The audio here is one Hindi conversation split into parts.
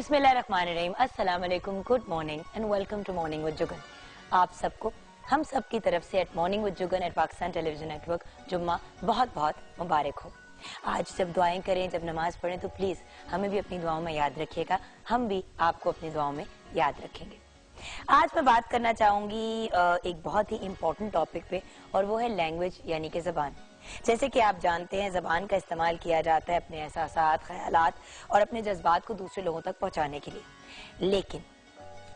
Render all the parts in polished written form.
बिस्मिल्लाहिर्रहमानिर्रहीम, अस्सलाम वालेकुम, good morning and welcome to morning with Jugan. आप सबको हम सब की तरफ से at morning with Jugan at Pakistan television network जुम्मा बहुत बहुत मुबारक हो। आज जब दुआएं करें, जब नमाज पढ़ें तो प्लीज़ हमें भी अपनी दुआओं में याद रखिएगा, हम भी आपको अपनी दुआओं में याद रखेंगे। आज मैं बात करना चाहूँगी एक बहुत ही इम्पोर्टेंट टॉपिक पे, और वो है लैंग्वेज यानी कि ज़बान। जैसे कि आप जानते हैं, ज़बान का इस्तेमाल किया जाता है अपने एहसासात, ख्यालात और अपने जज्बात को दूसरे लोगों तक पहुंचाने के लिए। लेकिन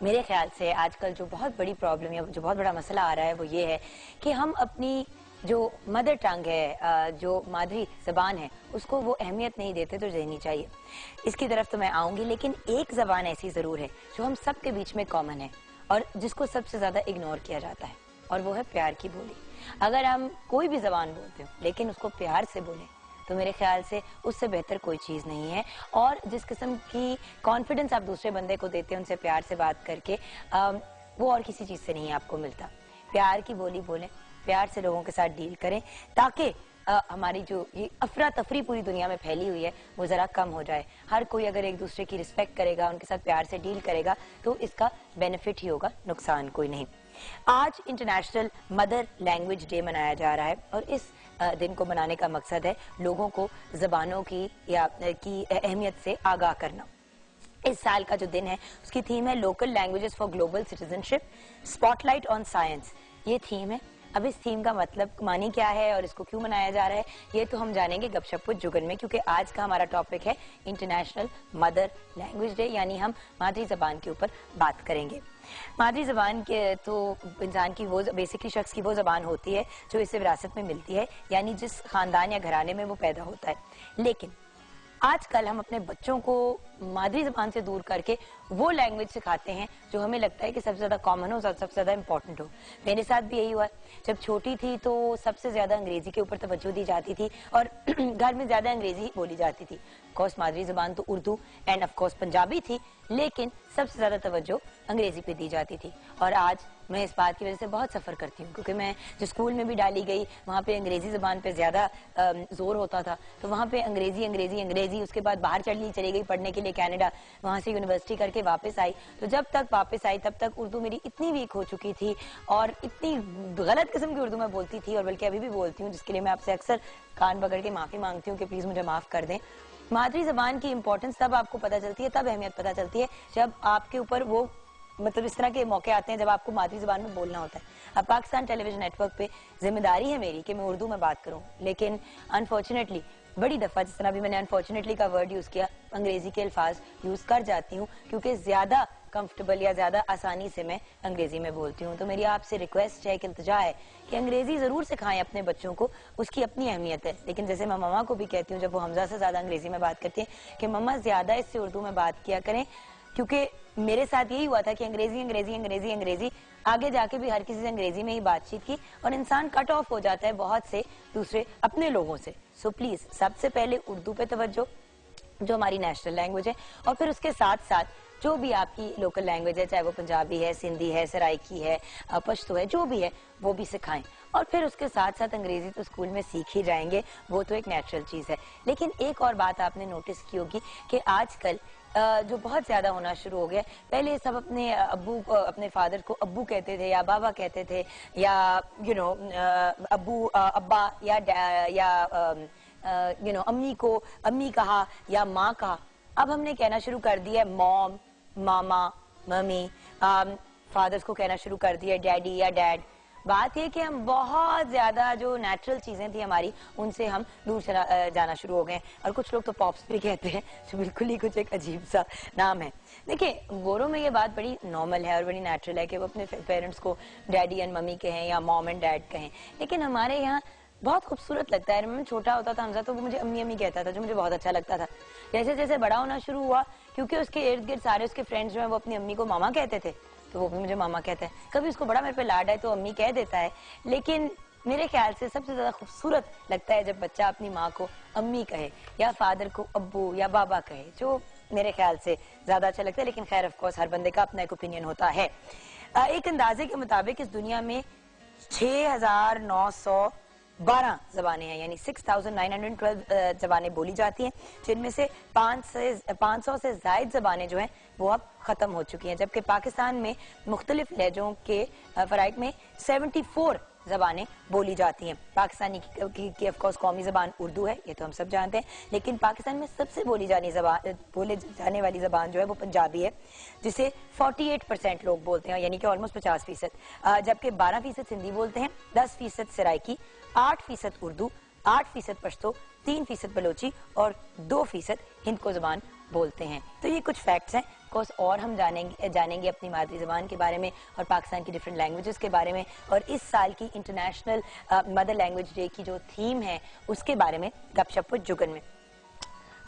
मेरे ख्याल से आजकल जो बहुत बड़ी प्रॉब्लम या जो बहुत बड़ा मसला आ रहा है वो ये है कि हम अपनी जो मदर टंग है, जो मादरी ज़बान है, उसको वो अहमियत नहीं देते तो देनी चाहिए। इसकी तरफ तो मैं आऊँगी, लेकिन एक ज़बान ऐसी ज़रूर है जो हम सब के बीच में कॉमन है और जिसको सबसे ज़्यादा इग्नोर किया जाता है, और वो है प्यार की बोली। अगर हम कोई भी ज़बान बोलते हो लेकिन उसको प्यार से बोलें तो मेरे ख्याल से उससे बेहतर कोई चीज़ नहीं है। और जिस किस्म की कॉन्फिडेंस आप दूसरे बंदे को देते हैं उनसे प्यार से बात करके, वो और किसी चीज़ से नहीं आपको मिलता। प्यार की बोली बोलें, प्यार से लोगों के साथ डील करें, ताकि हमारी जो ये अफरा तफरी पूरी दुनिया में फैली हुई है वो ज़रा कम हो जाए। हर कोई अगर एक दूसरे की रिस्पेक्ट करेगा, उनके साथ प्यार से डील करेगा तो इसका बेनिफिट ही होगा, नुकसान कोई नहीं। आज इंटरनेशनल मदर लैंग्वेज डे मनाया जा रहा है और इस दिन को मनाने का मकसद है लोगों को ज़बानों की अहमियत से आगाह करना। इस साल का जो दिन है उसकी थीम है local languages for global citizenship, spotlight on science. ये थीम है। अब इस थीम का मतलब मानी क्या है और इसको क्यों मनाया जा रहा है, ये तो हम जानेंगे गपशप विद जुगन में, क्योंकि आज का हमारा टॉपिक है इंटरनेशनल मदर लैंग्वेज डे, यानी हम मादरी ज़बान के ऊपर बात करेंगे। मादरी ज़बान के तो इंसान की वो बेसिकली शख्स की वो ज़बान होती है जो इसे विरासत में मिलती है, यानी जिस खानदान या घराने में वो पैदा होता है। लेकिन आजकल हम अपने बच्चों को मादरी ज़बान से दूर करके वो लैंग्वेज सिखाते हैं जो हमें लगता है कि सबसे ज़्यादा कॉमन हो, सबसे ज़्यादा इंपॉर्टेंट हो। मेरे साथ भी यही हुआ। जब छोटी थी तो सबसे ज़्यादा अंग्रेज़ी के ऊपर तवज्जो दी जाती थी और घर में ज़्यादा अंग्रेज़ी बोली जाती थी। ऑफकोर्स मादरी ज़बान तो उर्दू एंड ऑफकोर्स पंजाबी थी, लेकिन सबसे ज़्यादा तवज्जो अंग्रेज़ी पे दी जाती थी। और आज मैं इस बात की वजह से बहुत सफ़र करती हूँ, क्योंकि मैं जो स्कूल में भी डाली गई वहाँ पे अंग्रेज़ी ज़बान पे ज़्यादा जोर होता था। तो वहाँ पे अंग्रेज़ी अंग्रेज़ी अंग्रेज़ी, उसके बाद बाहर चली गई पढ़ने के लिए कनाडा, वहाँ से यूनिवर्सिटी करके वापस आई। तो जब तक वापस आई तब तक उर्दू मेरी इतनी वीक हो चुकी थी और इतनी गलत किस्म की उर्दू मैं बोलती थी, और बल्कि अभी भी बोलती हूँ, जिसके लिए मैं आपसे अक्सर कान पकड़ के माफ़ी मांगती हूँ कि प्लीज़ मुझे माफ़ कर दें। मादरी ज़बान की इंपॉर्टेंस तब आपको पता चलती है, तब अहमियत पता चलती है जब आपके ऊपर वो मतलब इस तरह के मौके आते हैं जब आपको मादरी ज़बान में बोलना होता है। अब पाकिस्तान टेलीविजन नेटवर्क पे जिम्मेदारी है मेरी कि मैं उर्दू में बात करूं, लेकिन अनफॉर्चुनेटली बड़ी दफ़ा, जिस तरह भी मैंने अनफॉर्चुनेटली का वर्ड यूज़ किया, अंग्रेज़ी के अल्फाज यूज़ कर जाती हूँ क्योंकि ज़्यादा कंफर्टेबल या ज़्यादा आसानी से मैं अंग्रेज़ी में बोलती हूँ। तो मेरी आपसे रिक्वेस्ट है, कि इल्तिजा है कि अंग्रेज़ी ज़रूर सिखाएं अपने बच्चों को, उसकी अपनी अहमियत है। लेकिन जैसे मैं मम्मा को भी कहती हूँ जब वो हमजा से ज़्यादा अंग्रेज़ी में बात करती हैं कि मम्मा ज़्यादा इससे उर्दू में बात किया करें, क्योंकि मेरे साथ यही हुआ था कि अंग्रेजी अंग्रेजी अंग्रेजी अंग्रेजी, आगे जाके भी हर किसी से अंग्रेजी में ही बातचीत की और इंसान कट ऑफ हो जाता है बहुत से दूसरे अपने लोगों से। सो प्लीज सबसे पहले उर्दू पे तवज्जो, जो हमारी नेशनल लैंग्वेज है, और फिर उसके साथ साथ जो भी आपकी लोकल लैंग्वेज है, चाहे वो पंजाबी है, सिंधी है, सराइकी है, पश्तो है, जो भी है वो भी सिखाएं। और फिर उसके साथ साथ अंग्रेजी तो स्कूल में सीख ही जाएंगे, वो तो एक नेचुरल चीज़ है। लेकिन एक और बात आपने नोटिस की होगी कि आजकल जो बहुत ज्यादा होना शुरू हो गया, पहले सब अपने अब्बू को, अपने फादर को अब्बू कहते थे या बाबा कहते थे, या अब्बू अब्बा या अम्मी को अम्मी कहा या माँ कहा। अब हमने कहना शुरू कर दिया है मॉम, मामा, मम्मी, फादर्स को कहना शुरू कर दिया डैडी या डैड। बात यह कि हम बहुत ज्यादा जो नेचुरल चीजें थी हमारी, उनसे हम दूर जाना शुरू हो गए। और कुछ लोग तो पॉप्स भी कहते हैं, जो बिल्कुल ही कुछ एक अजीब सा नाम है। देखिए, गोरों में ये बात बड़ी नॉर्मल है और बड़ी नेचुरल है कि वो अपने पेरेंट्स को डैडी एंड मम्मी कहें या मॉम एंड डैड कहें। लेकिन हमारे यहाँ बहुत खूबसूरत लगता है। मैं छोटा होता था हमजा, तो वो मुझे अम्मी अम्मी कहता था, जो मुझे बहुत अच्छा लगता था। जैसे जैसे बड़ा होना शुरू हुआ, क्योंकि उसके इर्द गिर्द सारे उसके फ्रेंड्स जो है वो अपनी अम्मी को मामा कहते थे, तो वो भी मुझे मामा कहता है। कभी उसको बड़ा मेरे पे लाड है तो अम्मी कह देता है। लेकिन मेरे ख्याल से सबसे ज्यादा खूबसूरत लगता है जब बच्चा अपनी माँ को अम्मी कहे या फादर को अब्बू या बाबा कहे, जो मेरे ख्याल से ज्यादा अच्छा लगता है। लेकिन खैर ऑफ कोर्स हर बंदे का अपना एक ओपिनियन होता है। एक अंदाजे के मुताबिक इस दुनिया में 6,900 12 जबानें हैं, यानी 6,912 जबानें बोली जाती हैं, जिनमें से 500 से ज्यादा जबानें जो हैं वो अब खत्म हो चुकी हैं, जबकि पाकिस्तान में मुख्तलिफ लहजों के फराइक में 74 जबानें बोली जाती हैं। पाकिस्तानी की ऑफ कोर्स कौमी जबान उर्दू है, ये तो हम सब जानते हैं, लेकिन पाकिस्तान में सबसे बोले जाने वाली जबान जो है वो पंजाबी है, जिसे 48% लोग बोलते हैं, यानी कि ऑलमोस्ट 50%, जबकि 12% हिंदी बोलते हैं, 10% सराइकी, 8% उर्दू, 8% पश्तो, 3% बलोची और 2% हिंद को जबान बोलते हैं। तो ये कुछ फैक्ट्स हैं। कोर्स और हम जानेंगे अपनी मादरी जबान के बारे में और पाकिस्तान की डिफरेंट लैंग्वेजेस के बारे में, और इस साल की इंटरनेशनल मदर लैंग्वेज डे की जो थीम है उसके बारे में गपशप विद जुगन में।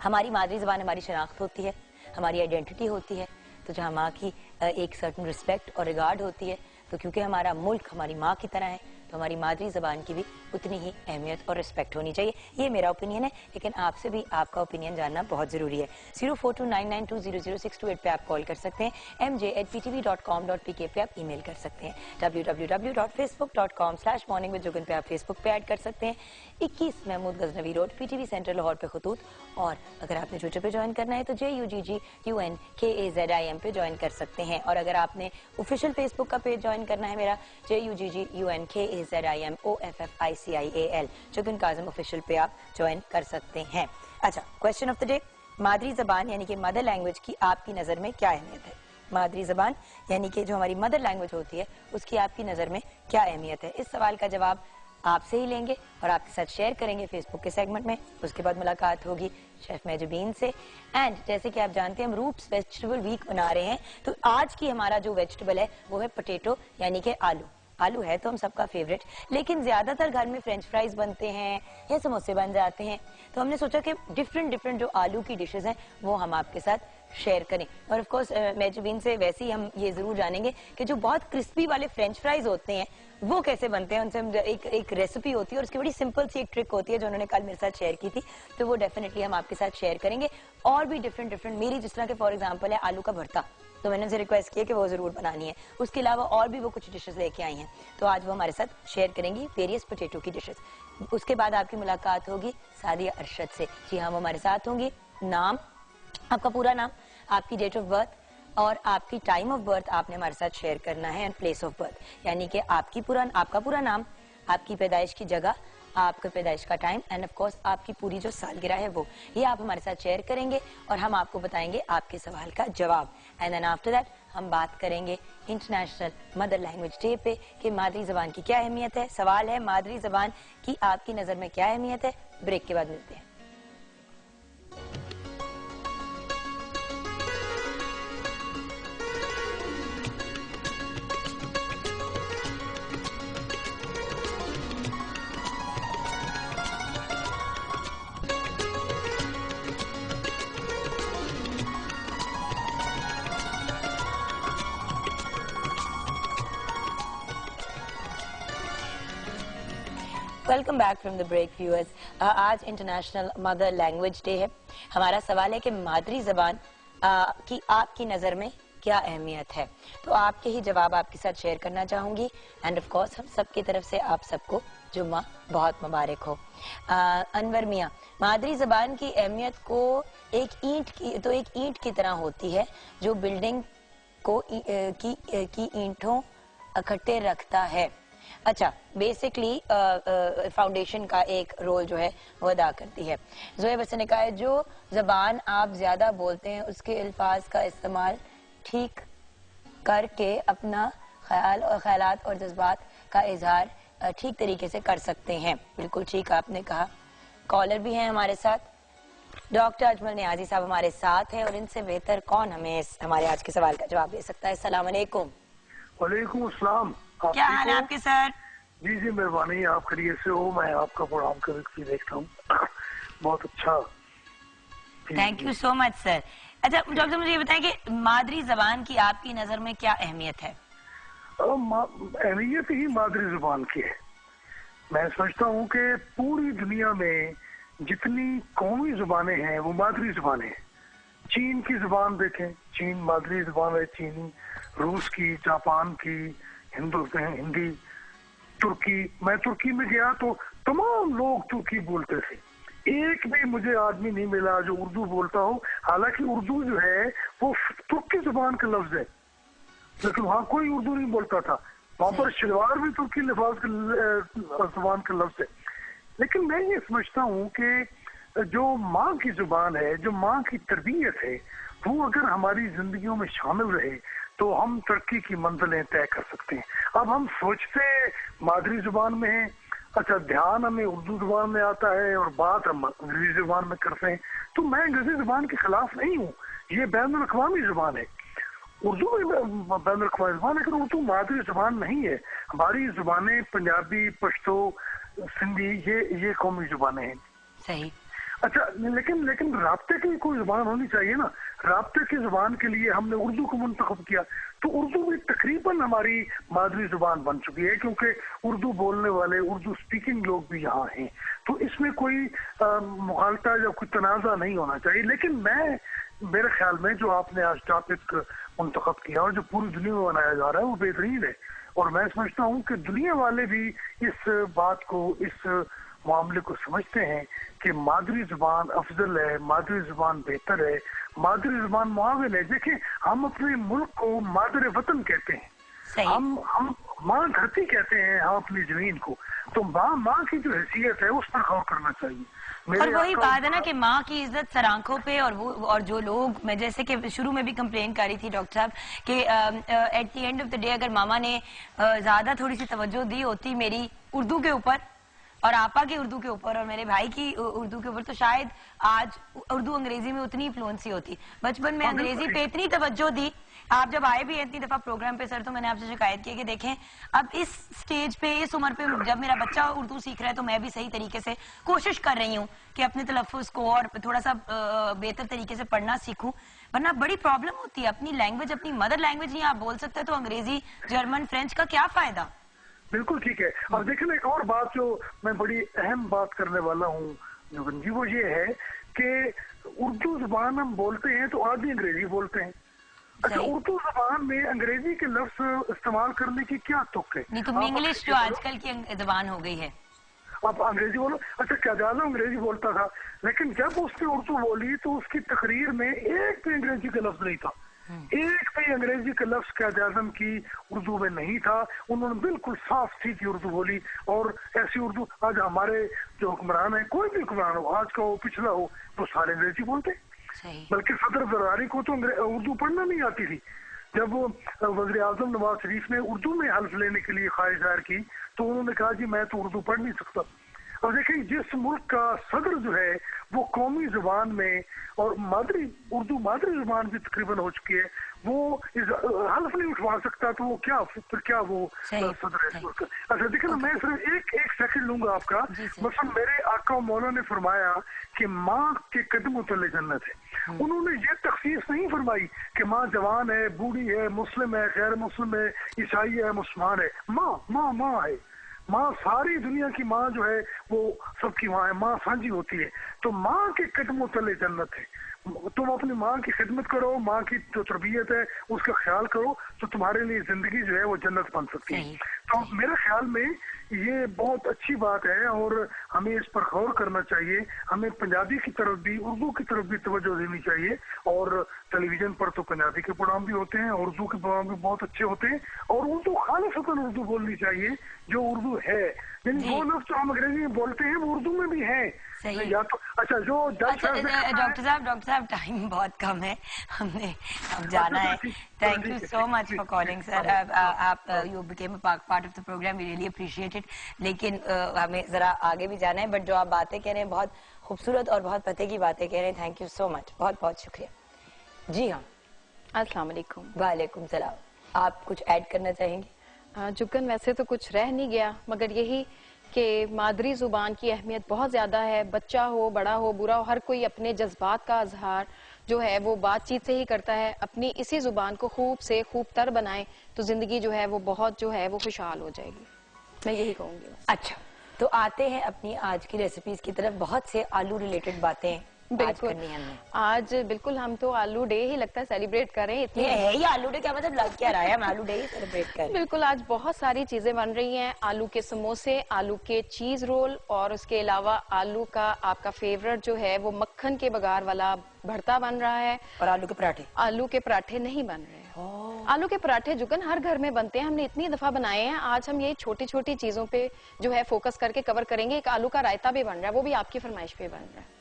हमारी मादरी जबान हमारी शनाख्त होती है, हमारी आइडेंटिटी होती है, तो जहाँ माँ की एक सर्टन रिस्पेक्ट और रिगार्ड होती है, तो क्योंकि हमारा मुल्क हमारी माँ की तरह है, तो हमारी मादरी जबान की भी उतनी ही अहमियत और रिस्पेक्ट होनी चाहिए। ये मेरा ओपिनियन है, लेकिन आपसे भी आपका ओपिनियन जानना बहुत जरूरी है। 042992000628 पे आप कॉल कर सकते हैं, mj@ptv.com.pk पे आप ईमेल कर सकते हैं, www.facebook.com/morningwithjugan पे आप फेसबुक पे ऐड कर सकते हैं, 21 Mahmood Ghaznavi road PTV centre Lahore पे खतूत, और अगर आपने ट्विटर पे ज्वाइन करना है तो JUGGUNKAZIM पे ज्वाइन कर सकते हैं, और अगर आपने ऑफिशियल फेसबुक का पेज ज्वाइन करना है मेरा JUGGUNKAZIMOFFICIAL जुगन काज़िम ऑफिशियल पे आप ज्वाइन कर सकते हैं। अच्छा, क्वेश्चन ऑफ द डे, मादरी जबान यानी कि मदर लैंग्वेज की आपकी नज़र में क्या अहमियत है? मादरी जबान यानी कि जो हमारी मदर लैंग्वेज होती है उसकी आपकी नज़र में क्या अहमियत है? इस सवाल का जवाब आपसे ही लेंगे और आपके साथ शेयर करेंगे फेसबुक के सेगमेंट में। उसके बाद मुलाकात होगी शेफ मेजबीन से। एंड जैसे कि आप जानते हैं हम रूट्स वेजिटेबल वीक बना रहे हैं, तो आज की हमारा जो वेजिटेबल है वो है पोटैटो यानी कि आलू। आलू है तो हम सबका फेवरेट, लेकिन ज्यादातर घर में फ्रेंच फ्राइज बनते हैं या समोसे बन जाते हैं, तो हमने सोचा कि डिफरेंट जो आलू की डिशेस हैं वो हम आपके साथ शेयर करें। और ऑफ कोर्स मेजबीन से वैसे ही हम ये जरूर जानेंगे कि जो बहुत क्रिस्पी वाले फ्रेंच फ्राइज होते हैं वो कैसे बनते हैं। उनसे हम एक रेसिपी होती है और उसकी बड़ी सिंपल सी एक ट्रिक होती है जो उन्होंने कल मेरे साथ शेयर की थी, तो वो डेफिनेटली हम आपके साथ शेयर करेंगे। और भी डिफरेंट मेरी जिस तरह के फॉर एग्जाम्पल है आलू का भरता, तो मैंने उनसे रिक्वेस्ट किया कि वो जरूर बनानी है। उसके अलावा और भी वो कुछ डिशेस लेके आई हैं, तो आज वो हमारे साथ शेयर करेंगी वेरियस पोटैटो की डिशेस। उसके बाद आपकी मुलाकात होगी सादिया अरशद से। जी हाँ, वो हमारे साथ होंगी। नाम, आपका पूरा नाम, आपकी डेट ऑफ बर्थ और आपकी टाइम ऑफ बर्थ आपने हमारे साथ शेयर करना है, एंड प्लेस ऑफ बर्थ, यानी कि आपका पूरा नाम, आपकी पैदाइश की जगह, आपके पैदाइश का टाइम, एंड ऑफ कोर्स आपकी पूरी जो सालगिरह है वो, ये आप हमारे साथ शेयर करेंगे और हम आपको बताएंगे आपके सवाल का जवाब। एंड देन आफ्टर दैट हम बात करेंगे इंटरनेशनल मदर लैंग्वेज डे पे कि मादरी जबान की क्या अहमियत है। सवाल है मादरी जबान की आपकी नजर में क्या अहमियत है। ब्रेक के बाद मिलते हैं। Welcome back from the break viewers. आज इंटरनेशनल मदर लैंग्वेज डे है। हमारा सवाल है कि मादरी जबान की आपकी नज़र में क्या अहमियत है, तो आपके ही जवाब आपके साथ शेयर करना चाहूंगी। एंड ऑफ कोर्स हम सब की तरफ से आप सबको जुम्मा बहुत मुबारक हो। अनवर मियाँ, मादरी जबान की अहमियत को एक ईंट की तरह होती है जो बिल्डिंग को की ईंटों इकट्ठे रखता है। अच्छा, बेसिकली फाउंडेशन का एक रोल जो है वो अदा करती है। जोएब हसन ने कहा है जो जबान आप ज्यादा बोलते हैं उसके अल्फाज का इस्तेमाल ठीक करके अपना ख्यालात और जज्बात का इजहार ठीक तरीके से कर सकते हैं। बिल्कुल ठीक आपने कहा। कॉलर भी हैं हमारे साथ, डॉक्टर अजमल नियाजी साहब हमारे साथ हैं, और इनसे बेहतर कौन हमें हमारे आज के सवाल का जवाब दे सकता है। अस्सलाम वालेकुम। वालेकुम अस्सलाम। क्या हाल है आपके सर? जी जी मेहरबानी, आप खैरियत से हो? मैं आपका प्रोग्राम कभी देखता हूँ, बहुत अच्छा। Thank you so much sir. अच्छा डॉक्टर, मुझे ये बताएं कि मादरी जबान की आपकी नजर में क्या अहमियत है? अहमियत ही मादरी जबान की है। मैं समझता हूँ कि पूरी दुनिया में जितनी कौमी जुबानें हैं वो मादरी जुबानें हैं। चीन की जुबान देखें, चीन मादरी जुबान है चीनी, रूस की, जापान की, हिंदी, तुर्की। मैं तुर्की में गया तो तमाम लोग तुर्की बोलते थे, एक भी मुझे आदमी नहीं मिला जो उर्दू बोलता हो। हालांकि उर्दू जो है वो तुर्की जुबान का लफ्ज है, लेकिन वहाँ कोई उर्दू नहीं बोलता था। वहाँ पर शलवार भी तुर्की लिफाज का जुबान का लफ्ज है। लेकिन मैं ये समझता हूँ कि जो माँ की जुबान है, जो माँ की तरबियत है, वो अगर हमारी जिंदगियों में शामिल रहे तो हम तरक्की की मंजिलें तय कर सकते हैं। अब हम सोचते मादरी जुबान में है, अच्छा ध्यान हमें उर्दू जुबान में आता है और बात हम अंग्रेजी जुबान में करते हैं। तो मैं अंग्रेजी जुबान के खिलाफ नहीं हूँ, ये बैनुल अक़वामी जुबान है, उर्दू भी बैनुल अक़वामी जुबान है, लेकिन उर्दू मादरी जुबान नहीं है। हमारी जुबानें पंजाबी, पश्तो, सिंधी, ये कौमी जुबानें हैं। सही। अच्छा, लेकिन राब्ते की कोई जुबान होनी चाहिए ना। राब्ते की जुबान के लिए हमने उर्दू को मुंतखब किया, तो उर्दू भी तकरीबन हमारी मादरी जुबान बन चुकी है, क्योंकि उर्दू बोलने वाले, उर्दू स्पीकिंग लोग भी यहाँ हैं। तो इसमें कोई मुखालता या कोई तनाज़ा नहीं होना चाहिए। लेकिन मेरे ख्याल में जो आपने आज टॉपिक मुंतखब किया और जो पूरी दुनिया में बनाया जा रहा है वो बेहतरीन है। और मैं समझता हूँ कि दुनिया वाले भी इस बात को, इस मामले को समझते हैं कि मादरी जुबान अफजल है, मादरी जुबान बेहतर है, मादरी जुबान मुआविन है। देखिए, हम अपने मुल्क को मादर वतन कहते हैं, हम माँ धरती कहते हैं, हम अपनी जमीन को। तो माँ की जो हैसियत है उस पर गौर करना चाहिए। और वही बात है ना कि माँ की इज्जत सर आंखों पे, और जो लोग, मैं जैसे कि शुरू में भी कंप्लेन कर रही थी डॉक्टर साहब कि at the end of the day अगर मामा ने ज्यादा थोड़ी सी तवज्जो दी होती मेरी उर्दू के ऊपर और आपा की उर्दू के ऊपर और मेरे भाई की उर्दू के ऊपर, तो शायद आज उर्दू अंग्रेजी में उतनी फ्लुएंसी होती। बचपन में अंग्रेजी पे इतनी तवज्जो दी। आप जब आए भी इतनी दफा प्रोग्राम पे सर, तो मैंने आपसे शिकायत की कि देखें अब इस स्टेज पे, इस उम्र पे जब मेरा बच्चा उर्दू सीख रहा है तो मैं भी सही तरीके से कोशिश कर रही हूँ कि अपने तलफ़्फ़ुज़ को और थोड़ा सा बेहतर तरीके से पढ़ना सीखूं। वरना बड़ी प्रॉब्लम होती है। अपनी लैंग्वेज, अपनी मदर लैंग्वेज नहीं आप बोल सकते तो अंग्रेजी, जर्मन, फ्रेंच का क्या फायदा। बिल्कुल ठीक है। अब देखिए, एक और बात जो मैं बड़ी अहम बात करने वाला हूँ जुगन जी, वो ये है कि उर्दू जुबान हम बोलते हैं तो आधी अंग्रेजी बोलते हैं। अच्छा, उर्दू जुबान में अंग्रेजी के लफ्ज इस्तेमाल करने की क्या तुक है? नहीं तो इंग्लिश जो आजकल की जुबान हो गई है, आप अंग्रेजी बोलो। अच्छा, क्याज़ाज़म अंग्रेजी बोलता था, लेकिन जब उसने उर्दू बोली तो उसकी तकरीर में एक भी अंग्रेजी का लफ्ज नहीं था, एक भी अंग्रेजी का लफ्ज क्याज़ाज़म की उर्दू में नहीं था। उन्होंने बिल्कुल साफ सीधी उर्दू बोली। और ऐसी उर्दू आज हमारे जो हुक्मरान है, कोई भी हुक्मरान हो, आज का हो पिछला हो, तो सारे अंग्रेजी बोलते। बल्कि सदर जरदारी को तो उर्दू पढ़ना नहीं आती थी। जब वज़ीर आज़म नवाज शरीफ ने उर्दू में हल्फ लेने के लिए ख्वाहिश जाहिर की तो उन्होंने कहा जी मैं तो उर्दू पढ़ नहीं सकता। अब देखिए, जिस मुल्क का सदर जो है वो कौमी जुबान में और उर्दू मादरी जुबान भी तकरीबन हो चुकी है, वो हल्फ नहीं उठवा सकता, तो वो क्या वो सदर है। अच्छा देखिए ना, मैं सिर्फ एक सेकंड लूंगा आपका। मतलब मेरे आका मौला ने फरमाया कि माँ के कदमों तले जन्नत है। उन्होंने ये तखसीस नहीं फरमाई कि माँ जवान है, बूढ़ी है, मुस्लिम है, गैर मुस्लिम है, ईसाई है, मुसलमान है। माँ है। माँ सारी दुनिया की माँ जो है वो सबकी माँ है, माँ साझी होती है। तो माँ के कदमों तले जन्नत है। तुम अपनी माँ की खिदमत करो, माँ की जो तरबियत है उसका ख्याल करो, तो तुम्हारे लिए जिंदगी जो है वो जन्नत बन सकती है। तो मेरे ख्याल में ये बहुत अच्छी बात है और हमें इस पर गौर करना चाहिए। हमें पंजाबी की तरफ भी, उर्दू की तरफ भी तवज्जो देनी चाहिए। और टेलीविजन पर तो पंजाबी के प्रोग्राम भी होते हैं, उर्दू के प्रोग्राम भी बहुत अच्छे होते हैं। और उर्दू खालिसतन उर्दू बोलनी चाहिए जो उर्दू है। यानी वो लफ्ज़ जो हम अंग्रेजी में बोलते हैं वो उर्दू में भी है। या तो अच्छा जो डॉक्टर साहब टाइम बहुत कम है, हमने अब जाना है। Thank you so much for calling sir. आप you became a part of the programme, we really appreciate it. लेकिन हमें जरा आगे भी जाना है, बट जो आप बातें कह रहे हैं बहुत खूबसूरत और बहुत पते की बातें कह रहे हैं। थैंक यू सो मच, बहुत बहुत शुक्रिया। जी हाँ, अस्सलाम वालेकुम। वालेकुम सलाम। आप कुछ ऐड करना चाहेंगे? जुगन, वैसे तो कुछ रह नहीं गया, मगर यही कि मादरी जुबान की अहमियत बहुत ज्यादा है। बच्चा हो, बड़ा हो, बुरा हो, हर कोई अपने जज्बात का इजहार जो है वो बातचीत से ही करता है। अपनी इसी जुबान को खूब से खूब तर बनाए तो जिंदगी जो है वो बहुत जो है वो खुशहाल हो जाएगी। मैं यही कहूंगी। अच्छा, तो आते हैं अपनी आज की रेसिपीज की तरफ। बहुत से आलू रिलेटेड बातें बिल्कुल करनी है हमने। आज बिल्कुल हम तो आलू डे ही लगता है सेलिब्रेट करें इतनी। ये है ही आलू डे, क्या मतलब लग क्या रहा है, हम आलू डे ही सेलिब्रेट करें। बिल्कुल आज बहुत सारी चीजें बन रही हैं, आलू के समोसे, आलू के चीज रोल, और उसके अलावा आलू का आपका फेवरेट जो है वो मक्खन के बघार वाला भरता बन रहा है, और आलू के पराठे। आलू के पराठे नहीं बन रहे हैं। आलू के पराठे जुगन हर घर में बनते हैं, हमने इतनी दफा बनाए हैं। आज हम ये छोटी छोटी चीजों पे जो है फोकस करके कवर करेंगे। एक आलू का रायता भी बन रहा है, वो भी आपकी फरमाइश पे बन रहा है।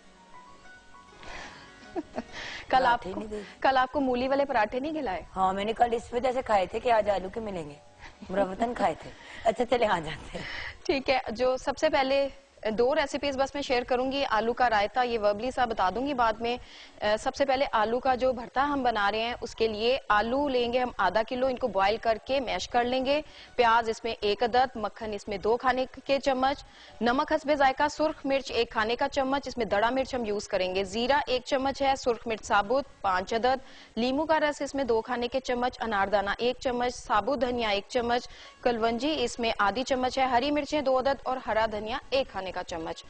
कल आपको मूली वाले पराठे नहीं खिलाए? हाँ मैंने कल इस वजह से खाए थे कि आज आलू के मिलेंगे, मुरव्वतन खाए थे। अच्छा चले आ जाते हैं। ठीक है, जो सबसे पहले दो रेसिपीज बस मैं शेयर करूंगी। आलू का रायता ये वर्बली सा बता दूंगी बाद में। सबसे पहले आलू का जो भरता हम बना रहे हैं उसके लिए आलू लेंगे हम आधा किलो, इनको बॉईल करके मैश कर लेंगे। प्याज इसमें 1 अदद, मक्खन इसमें 2 खाने के चम्मच, नमक हस्बे जायका, सुर्ख मिर्च 1 खाने का चम्मच, इसमें दड़ा मिर्च हम यूज करेंगे, जीरा 1 चम्मच है, सुर्ख मिर्च साबुत 5 अदद, लीमू का रस इसमें 2 खाने के चम्मच, अनारदाना 1 चम्मच, साबुत धनिया 1 चम्मच, कलवंजी इसमें आधी चम्मच है, हरी मिर्चें 2 अदद और हरा धनिया 1 खाने का चम्मच।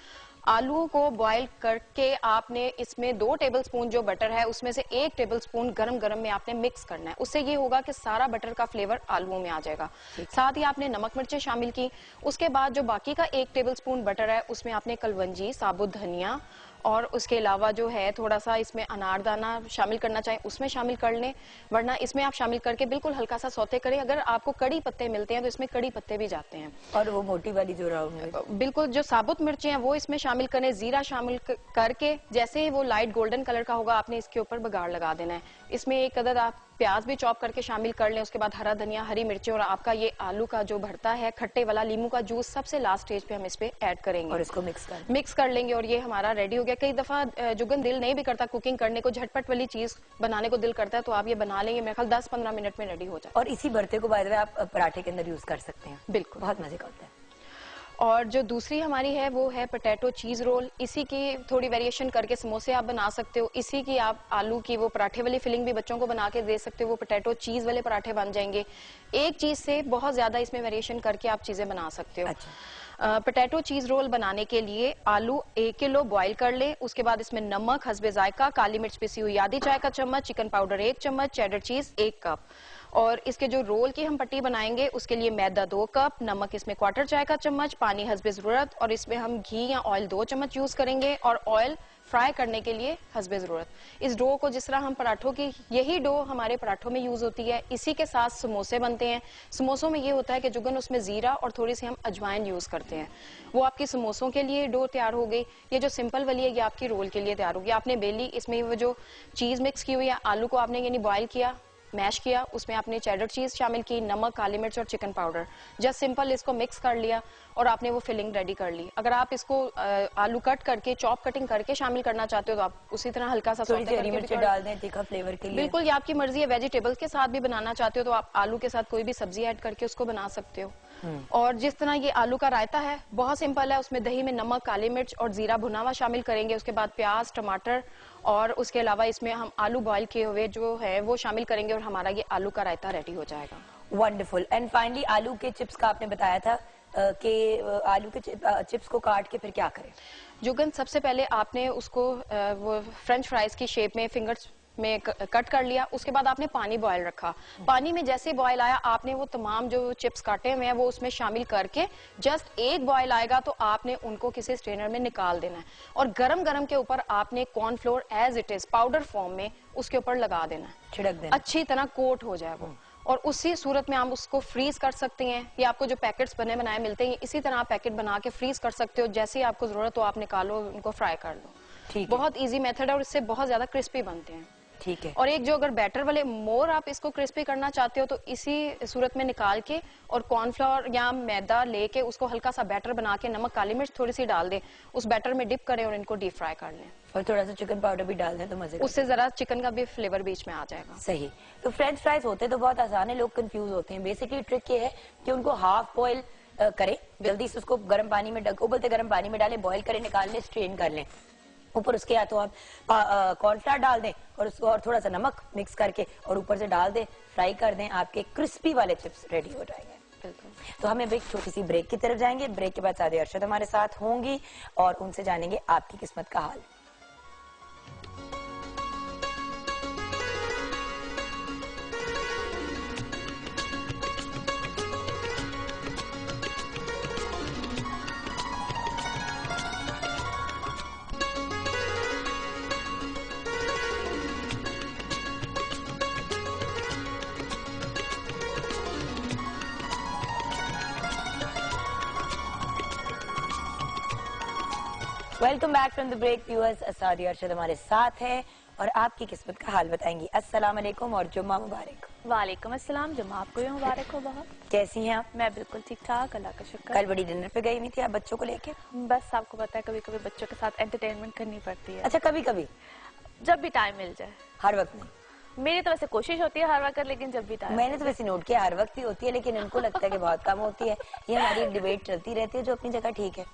आलूओं को बॉईल करके आपने इसमें 2 टेबलस्पून जो बटर है उसमें से 1 टेबलस्पून गरम गरम में आपने मिक्स करना है। उससे ये होगा कि सारा बटर का फ्लेवर आलूओं में आ जाएगा। साथ ही आपने नमक मिर्चें शामिल की। उसके बाद जो बाकी का 1 टेबलस्पून बटर है उसमें आपने कलवंजी, साबुत धनिया और उसके अलावा जो है थोड़ा सा इसमें अनारदाना शामिल करना चाहें उसमें शामिल कर लें, वरना इसमें आप शामिल करके बिल्कुल हल्का सा सौते करें। अगर आपको कड़ी पत्ते मिलते हैं तो इसमें कड़ी पत्ते भी जाते हैं। और वो मोटी वाली जो राउंड, बिल्कुल जो साबुत मिर्चें हैं वो इसमें शामिल करें। जीरा शामिल करके जैसे ही वो लाइट गोल्डन कलर का होगा आपने इसके ऊपर बघाड़ लगा देना है। इसमें 1 अदद आप प्याज भी चॉप करके शामिल कर लें। उसके बाद हरा धनिया, हरी मिर्चें और आपका ये आलू का जो भरता है खट्टे वाला, लीमू का जूस सबसे लास्ट स्टेज पे हम इस पे ऐड करेंगे और इसको मिक्स कर लेंगे और ये हमारा रेडी हो गया। कई दफा जुगन दिल नहीं भी करता कुकिंग करने को, झटपट वाली चीज बनाने को दिल करता है तो आप ये बना लेंगे, मेरे ख्याल 10-15 मिनट में रेडी हो जाए। और इसी भरते को बाय द वे आप पराठे के अंदर यूज कर सकते हैं, बिल्कुल बहुत मजे का होता है। और जो दूसरी हमारी है वो है पोटैटो चीज रोल। इसी की थोड़ी वेरिएशन करके समोसे आप बना सकते हो, इसी की आप आलू की वो पराठे वाली फिलिंग भी बच्चों को बना के दे सकते हो, वो पोटैटो चीज वाले पराठे बन जाएंगे। एक चीज से बहुत ज्यादा इसमें वेरिएशन करके आप चीजें बना सकते हो। अच्छा। पोटैटो चीज रोल बनाने के लिए आलू 1 किलो बॉईल कर ले। उसके बाद इसमें नमक हस्बे जायका, काली मिर्च पिसी हुई आधी चाय का चम्मच, चिकन पाउडर 1 चम्मच, चेडर चीज 1 कप। और इसके जो रोल की हम पट्टी बनाएंगे उसके लिए मैदा 2 कप, नमक इसमें 1/4 चाय का चम्मच, पानी हस्बे जरूरत, और इसमें हम घी या ऑयल 2 चम्मच यूज करेंगे और ऑयल फ्राई करने के लिए हस्बे जरूरत। इस डो को जिस तरह हम पराठों की, यही डो हमारे पराठों में यूज होती है, इसी के साथ समोसे बनते हैं। समोसों में ये होता है कि जुगन उसमें जीरा और थोड़ी सी हम अजवाइन यूज करते हैं। वो आपकी समोसों के लिए डो तैयार हो गई। ये जो सिंपल वाली है ये आपकी रोल के लिए तैयार होगी। आपने बेली, इसमें वो जो चीज मिक्स की हुई है, आलू को आपने यानी बॉयल किया, मैश किया, उसमें आपने चेडर चीज शामिल की, नमक, काली मिर्च और चिकन पाउडर, जस्ट सिंपल इसको मिक्स कर लिया और आपने वो फिलिंग रेडी कर ली। अगर आप इसको आलू कट करके, चॉप कटिंग करके शामिल करना चाहते हो तो आप उसी तरह हल्का सा हरी मिर्च डाल दें तीखा फ्लेवर के लिए। बिल्कुल, ये आपकी मर्जी है। वेजिटेबल्स के साथ भी बनाना चाहते हो तो आप आलू के साथ कोई भी सब्जी ऐड करके उसको बना सकते हो। और जिस तरह ये आलू का रायता है बहुत सिंपल है, उसमें दही में नमक, काली मिर्च और जीरा भुना हुआ शामिल करेंगे। उसके बाद प्याज, टमाटर और उसके अलावा इसमें हम आलू बॉईल किए हुए जो है वो शामिल करेंगे और हमारा ये आलू का रायता रेडी हो जाएगा। वंडरफुल। एंड फाइनली आलू के चिप्स का आपने बताया था कि आलू के चिप्स को काट के फिर क्या करें? जुगन, सबसे पहले आपने उसको वो फ्रेंच फ्राइज की शेप में फिंगर्स में कट कर लिया। उसके बाद आपने पानी बॉयल रखा। पानी में जैसे बॉयल आया आपने वो तमाम जो चिप्स काटे हुए हैं वो उसमें शामिल करके जस्ट एक बॉयल आएगा तो आपने उनको किसी स्ट्रेनर में निकाल देना है और गरम गरम के ऊपर आपने cornflour as it is powder form में उसके ऊपर लगा देना है, छिड़क देना, अच्छी तरह कोट हो जाए वो। और उसी सूरत में आप उसको फ्रीज कर सकते हैं। ये आपको जो पैकेट्स बने बनाए मिलते हैं इसी तरह आप पैकेट बना के फ्रीज कर सकते हो। जैसे ही आपको जरूरत हो आप निकालो, उनको फ्राई कर लो। ठीक, बहुत इजी मेथड है और इससे बहुत ज्यादा क्रिस्पी बनते हैं। ठीक है। और एक जो अगर बैटर वाले मोर आप इसको क्रिस्पी करना चाहते हो तो इसी सूरत में निकाल के और कॉर्नफ्लोर या मैदा लेके उसको हल्का सा बैटर बना के नमक, काली मिर्च थोड़ी सी डाल दें, उस बैटर में डिप करें और इनको डीप फ्राई कर लें। और थोड़ा सा चिकन पाउडर भी डाल दें तो मजे, उससे जरा चिकन का भी फ्लेवर बीच में आ जाएगा। सही। तो फ्रेंच फ्राइज होते तो बहुत आसान है, लोग कंफ्यूज होते हैं। बेसिकली ट्रिक ये है कि उनको हाफ बॉयल करें, जल्दी से उसको गर्म पानी में उबलते गर्म पानी में डालें, बॉयल करें, निकाल लें, स्ट्रेन कर लें। ऊपर उसके या तो आप कॉर्नफ्लावर डाल दें और उसको और थोड़ा सा नमक मिक्स करके और ऊपर से डाल दें, फ्राई कर दें, आपके क्रिस्पी वाले चिप्स रेडी हो जाएंगे। तो हम एक छोटी सी ब्रेक की तरफ जाएंगे। ब्रेक के बाद सादी अरशद हमारे साथ होंगी और उनसे जानेंगे आपकी किस्मत का हाल। Welcome back from the break viewers. Asadi Arshad हमारे साथ है और आपकी किस्मत का हाल बताएंगी। अस्सलाम वालेकुम और जुम्मा मुबारक। वालेकुम अस्सलाम, जुम्मा आपको भी मुबारक हो। बहुत कैसी हैं आप? मैं बिल्कुल ठीक ठाक, अल्लाह का शुक्र। कल बड़ी डिनर पे गई हुई थी आप बच्चों को लेके? बस आपको पता है कभी कभी बच्चों के साथ एंटरटेनमेंट करनी पड़ती है। अच्छा, कभी कभी? जब भी टाइम मिल जाए। हर वक्त नहीं? मेरी तो वैसे कोशिश होती है हर वक्त, लेकिन जब भी टाइम। मैंने तो वैसे नोट किया हर वक्त ही होती है, लेकिन इनको लगता है कि बहुत कम होती है। ये हमारी एक डिबेट चलती रहती है जो अपनी जगह ठीक है।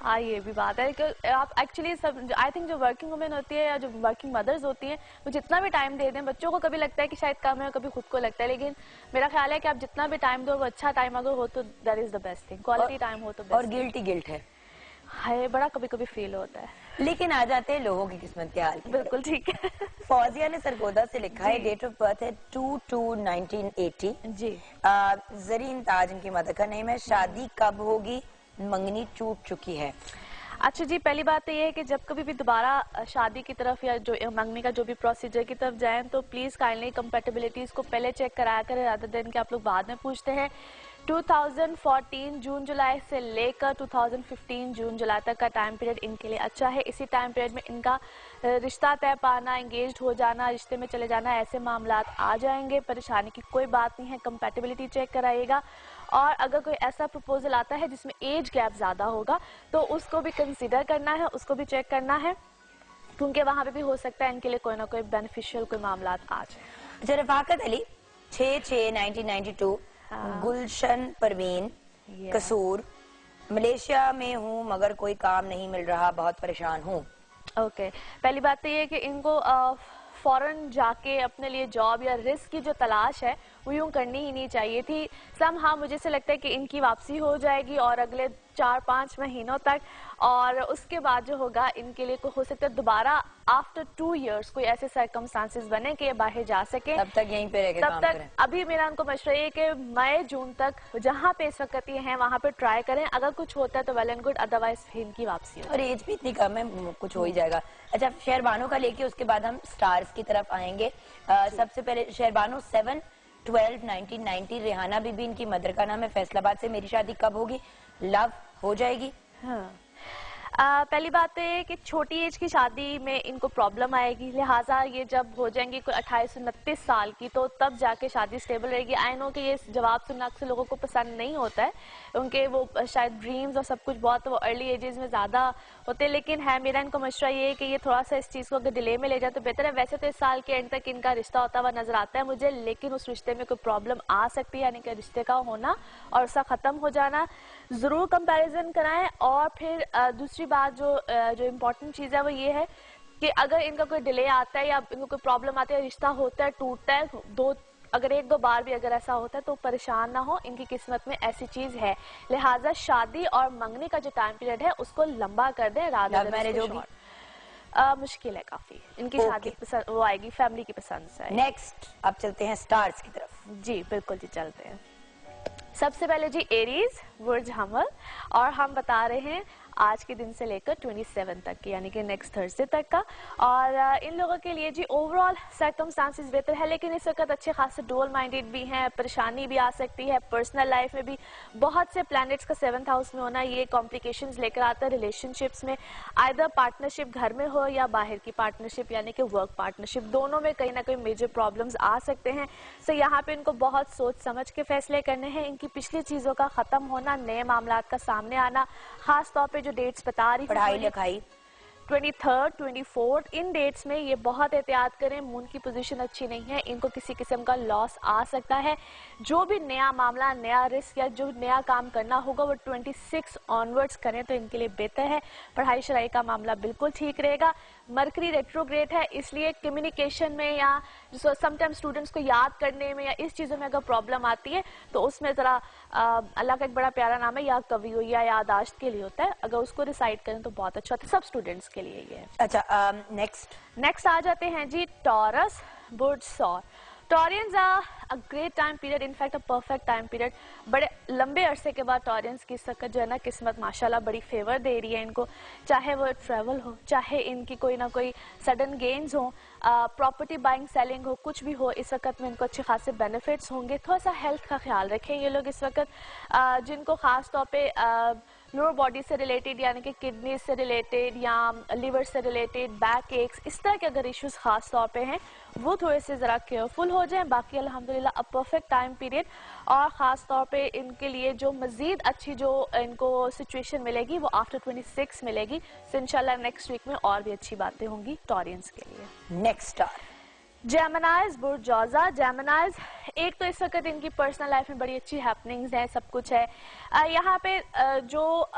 हाँ, ये भी बात है कि आप एक्चुअली सब, आई थिंक जो वर्किंग वुमेन होती है या जो वर्किंग मदर्स होती हैं, वो जितना भी टाइम दे दें बच्चों को, कभी लगता है कि शायद कम है, कभी खुद को लगता है, लेकिन मेरा ख्याल है कि आप जितना भी टाइम दो वो अच्छा टाइम अगर हो तो that is the best thing. Quality time हो तो बेस्ट। और गिल्ट है बड़ा कभी कभी फील होता है। लेकिन आ जाते हैं लोगों की किस्मत के हाल की। बिल्कुल ठीक है। फौजिया ने सरगोदा से लिखा है, डेट ऑफ बर्थ है 2/2/1980 जी। जरीन ताज इनकी मदर का नेम है। शादी कब होगी? मंगनी टूट चुकी है। अच्छा जी, पहली बात तो ये है कि जब कभी भी दोबारा शादी की तरफ या जो मंगनी का जो भी प्रोसीजर की तरफ जाएं तो प्लीज काइंडली कंपैटिबिलिटीज को पहले चेक कराया करें, रादर देन कि आप लोग बाद में पूछते हैं। 2014 जून जुलाई से लेकर 2015 जून जुलाई तक का टाइम पीरियड इनके लिए अच्छा है। इसी टाइम पीरियड में इनका रिश्ता तय पाना, एंगेज्ड हो जाना, रिश्ते में चले जाना, ऐसे मामला आ जाएंगे। परेशानी की कोई बात नहीं है, कंपैटिबिलिटी चेक कराइएगा। और अगर कोई ऐसा प्रपोजल आता है जिसमें एज गैप ज्यादा होगा तो उसको भी कंसीडर करना है, उसको भी चेक करना है, क्योंकि वहां पे भी हो सकता है इनके लिए कोई ना कोई बेनिफिशियल कोई मामला आ जाए। अच्छा, रफाकत अली 6/6/1992, गुलशन परवीन, कसूर, मलेशिया में हूँ मगर कोई काम नहीं मिल रहा, बहुत परेशान हूँ। ओके, पहली बात तो ये है कि इनको फॉरेन जाके अपने लिए जॉब या रिस्क की जो तलाश है वो यूं करनी ही नहीं चाहिए थी। हाँ, मुझे से लगता है कि इनकी वापसी हो जाएगी और अगले 4-5 महीनों तक, और उसके बाद जो होगा इनके लिए हो सकता है दोबारा आफ्टर 2 इयर्स कोई ऐसे सर्कमस्टांसेस बने कि ये बाहर जा सके। तब तक यहीं पे रह के काम करें। अभी मेरा उनको मशवरा ये कि मई जून तक जहाँ पे इस वक्त ये हैं वहाँ पे ट्राई करें। अगर कुछ होता है तो वेल एंड गुड, अदरवाइज इनकी वापसी हो। और एज भी इतनी कम है, कुछ हो ही जाएगा। अच्छा, शहरबानो का लेके उसके बाद हम स्टार्स की तरफ आएंगे। सबसे पहले शहरबानो 7/12/1990, रेहाना बीबी इनकी मदर का नाम है, फैसलाबाद से। मेरी शादी कब होगी? लव हो जाएगी। हाँ। पहली बात तो ये कि छोटी एज की शादी में इनको प्रॉब्लम आएगी, लिहाजा ये जब हो जाएंगी कोई 28-29 साल की तो तब जाके शादी स्टेबल रहेगी। आई नो कि ये जवाब सुनना अक्सर लोगों को पसंद नहीं होता है, उनके वो शायद ड्रीम्स और सब कुछ बहुत वो अर्ली एजेस में ज़्यादा होते हैं, लेकिन है मेरा इनको मशवरा ये है कि ये थोड़ा सा इस चीज़ को अगर डिले में ले जाए तो बेहतर है। वैसे तो इस साल के एंड तक इनका रिश्ता होता हुआ नजर आता है मुझे, लेकिन उस रिश्ते में कोई प्रॉब्लम आ सकती है, यानी कि रिश्ते का होना और उसका ख़त्म हो जाना। ज़रूर कंपैरिजन कराएं। और फिर दूसरी बात जो इम्पोर्टेंट चीज़ है वो ये है कि अगर इनका कोई डिले आता है या इनको कोई प्रॉब्लम आती है, रिश्ता होता है, टूटता है, अगर 1-2 बार भी अगर ऐसा होता है तो परेशान ना हो, इनकी किस्मत में ऐसी चीज है। लिहाजा शादी और मंगनी का जो टाइम पीरियड है उसको लंबा कर दें। लव मैरिज होगी? मुश्किल है काफी, इनकी शादी पसंद वो आएगी फैमिली की पसंद से। नेक्स्ट अब चलते हैं स्टार्स की तरफ। जी बिल्कुल जी, चलते हैं। सबसे पहले जी एरीज, बुर्ज हमल, और हम बता रहे हैं आज के दिन से लेकर 27 तक की, यानी कि नेक्स्ट थर्सडे तक का। और इन लोगों के लिए जी ओवरऑल सर्कमस्टांसेस बेहतर है, लेकिन इस वक्त अच्छे खासे डुअल माइंडेड भी हैं, परेशानी भी आ सकती है। पर्सनल लाइफ में भी बहुत से प्लैनेट्स का 7th हाउस में होना ये कॉम्प्लिकेशंस लेकर आता है रिलेशनशिप्स में, आइदर पार्टनरशिप घर में हो या बाहर की पार्टनरशिप यानी कि वर्क पार्टनरशिप, दोनों में कहीं ना कहीं मेजर प्रॉब्लम्स आ सकते हैं। सो यहाँ पे इनको बहुत सोच समझ के फैसले करने हैं। इनकी पिछली चीजों का खत्म होना, नए मामलात का सामने आना, खास तौर पे जो डेट्स बता रही, पढ़ाई लिखाई 23rd 24th इन डेट्स में ये बहुत एहतियात करें। मून की पोजीशन अच्छी नहीं है, इनको किसी किस्म का लॉस आ सकता है। जो भी नया मामला, नया रिस्क या जो नया काम करना होगा वो 26 ऑनवर्ड्स करें तो इनके लिए बेहतर है। पढ़ाई शराई का मामला बिल्कुल ठीक रहेगा। मरकरी रेट्रोग्रेड है, इसलिए कम्युनिकेशन में या समटाइम स्टूडेंट्स को याद करने में या इस चीज़ों में अगर प्रॉब्लम आती है तो उसमें ज़रा अल्लाह का एक बड़ा प्यारा नाम है या कवि हो या यादाश्त के लिए होता है, अगर उसको रिसाइड करें तो बहुत अच्छा होता है, सब स्टूडेंट्स के लिए ये है। अच्छा, नेक्स्ट आ जाते हैं जी टॉरस, बुर्ज सौर। Taureans a great time period, in fact a perfect time period. बड़े लंबे अरसे के बाद टॉरियंस की सकत जो है ना किस्मत माशाल्लाह बड़ी फेवर दे रही है इनको, चाहे वो ट्रैवल हो, चाहे इनकी कोई ना कोई सडन गेन्स हो, प्रॉपर्टी बाइंग सेलिंग हो, कुछ भी हो, इस वक्त में इनको अच्छे खासे बेनिफिट्स होंगे। थोड़ा सा हेल्थ का ख्याल रखें ये लोग इस वक्त, जिनको खास तौर पे लोअर बॉडी से रिलेटेड यानी कि किडनी से रिलेटेड या लिवर से रिलेटेड, बैक एक्स, इस तरह के अगर इश्यूज खास तौर पे हैं वो थोड़े से ज़रा केयरफुल हो जाएं। बाकी अल्हम्दुलिल्लाह अ परफेक्ट टाइम पीरियड, और ख़ास तौर पे इनके लिए जो मज़ीद अच्छी जो इनको सिचुएशन मिलेगी वो आफ्टर 26 मिलेगी। सो इंशाल्लाह नेक्स्ट वीक में और भी अच्छी बातें होंगी टॉरियंस के लिए। नेक्स्ट स्टार जेमिनाइज बुर्ज जौज़ा। जेमिनाइज, एक तो इस वक्त इनकी पर्सनल लाइफ में बड़ी अच्छी हैपनिंग्स हैं, सब कुछ है। यहाँ पे जो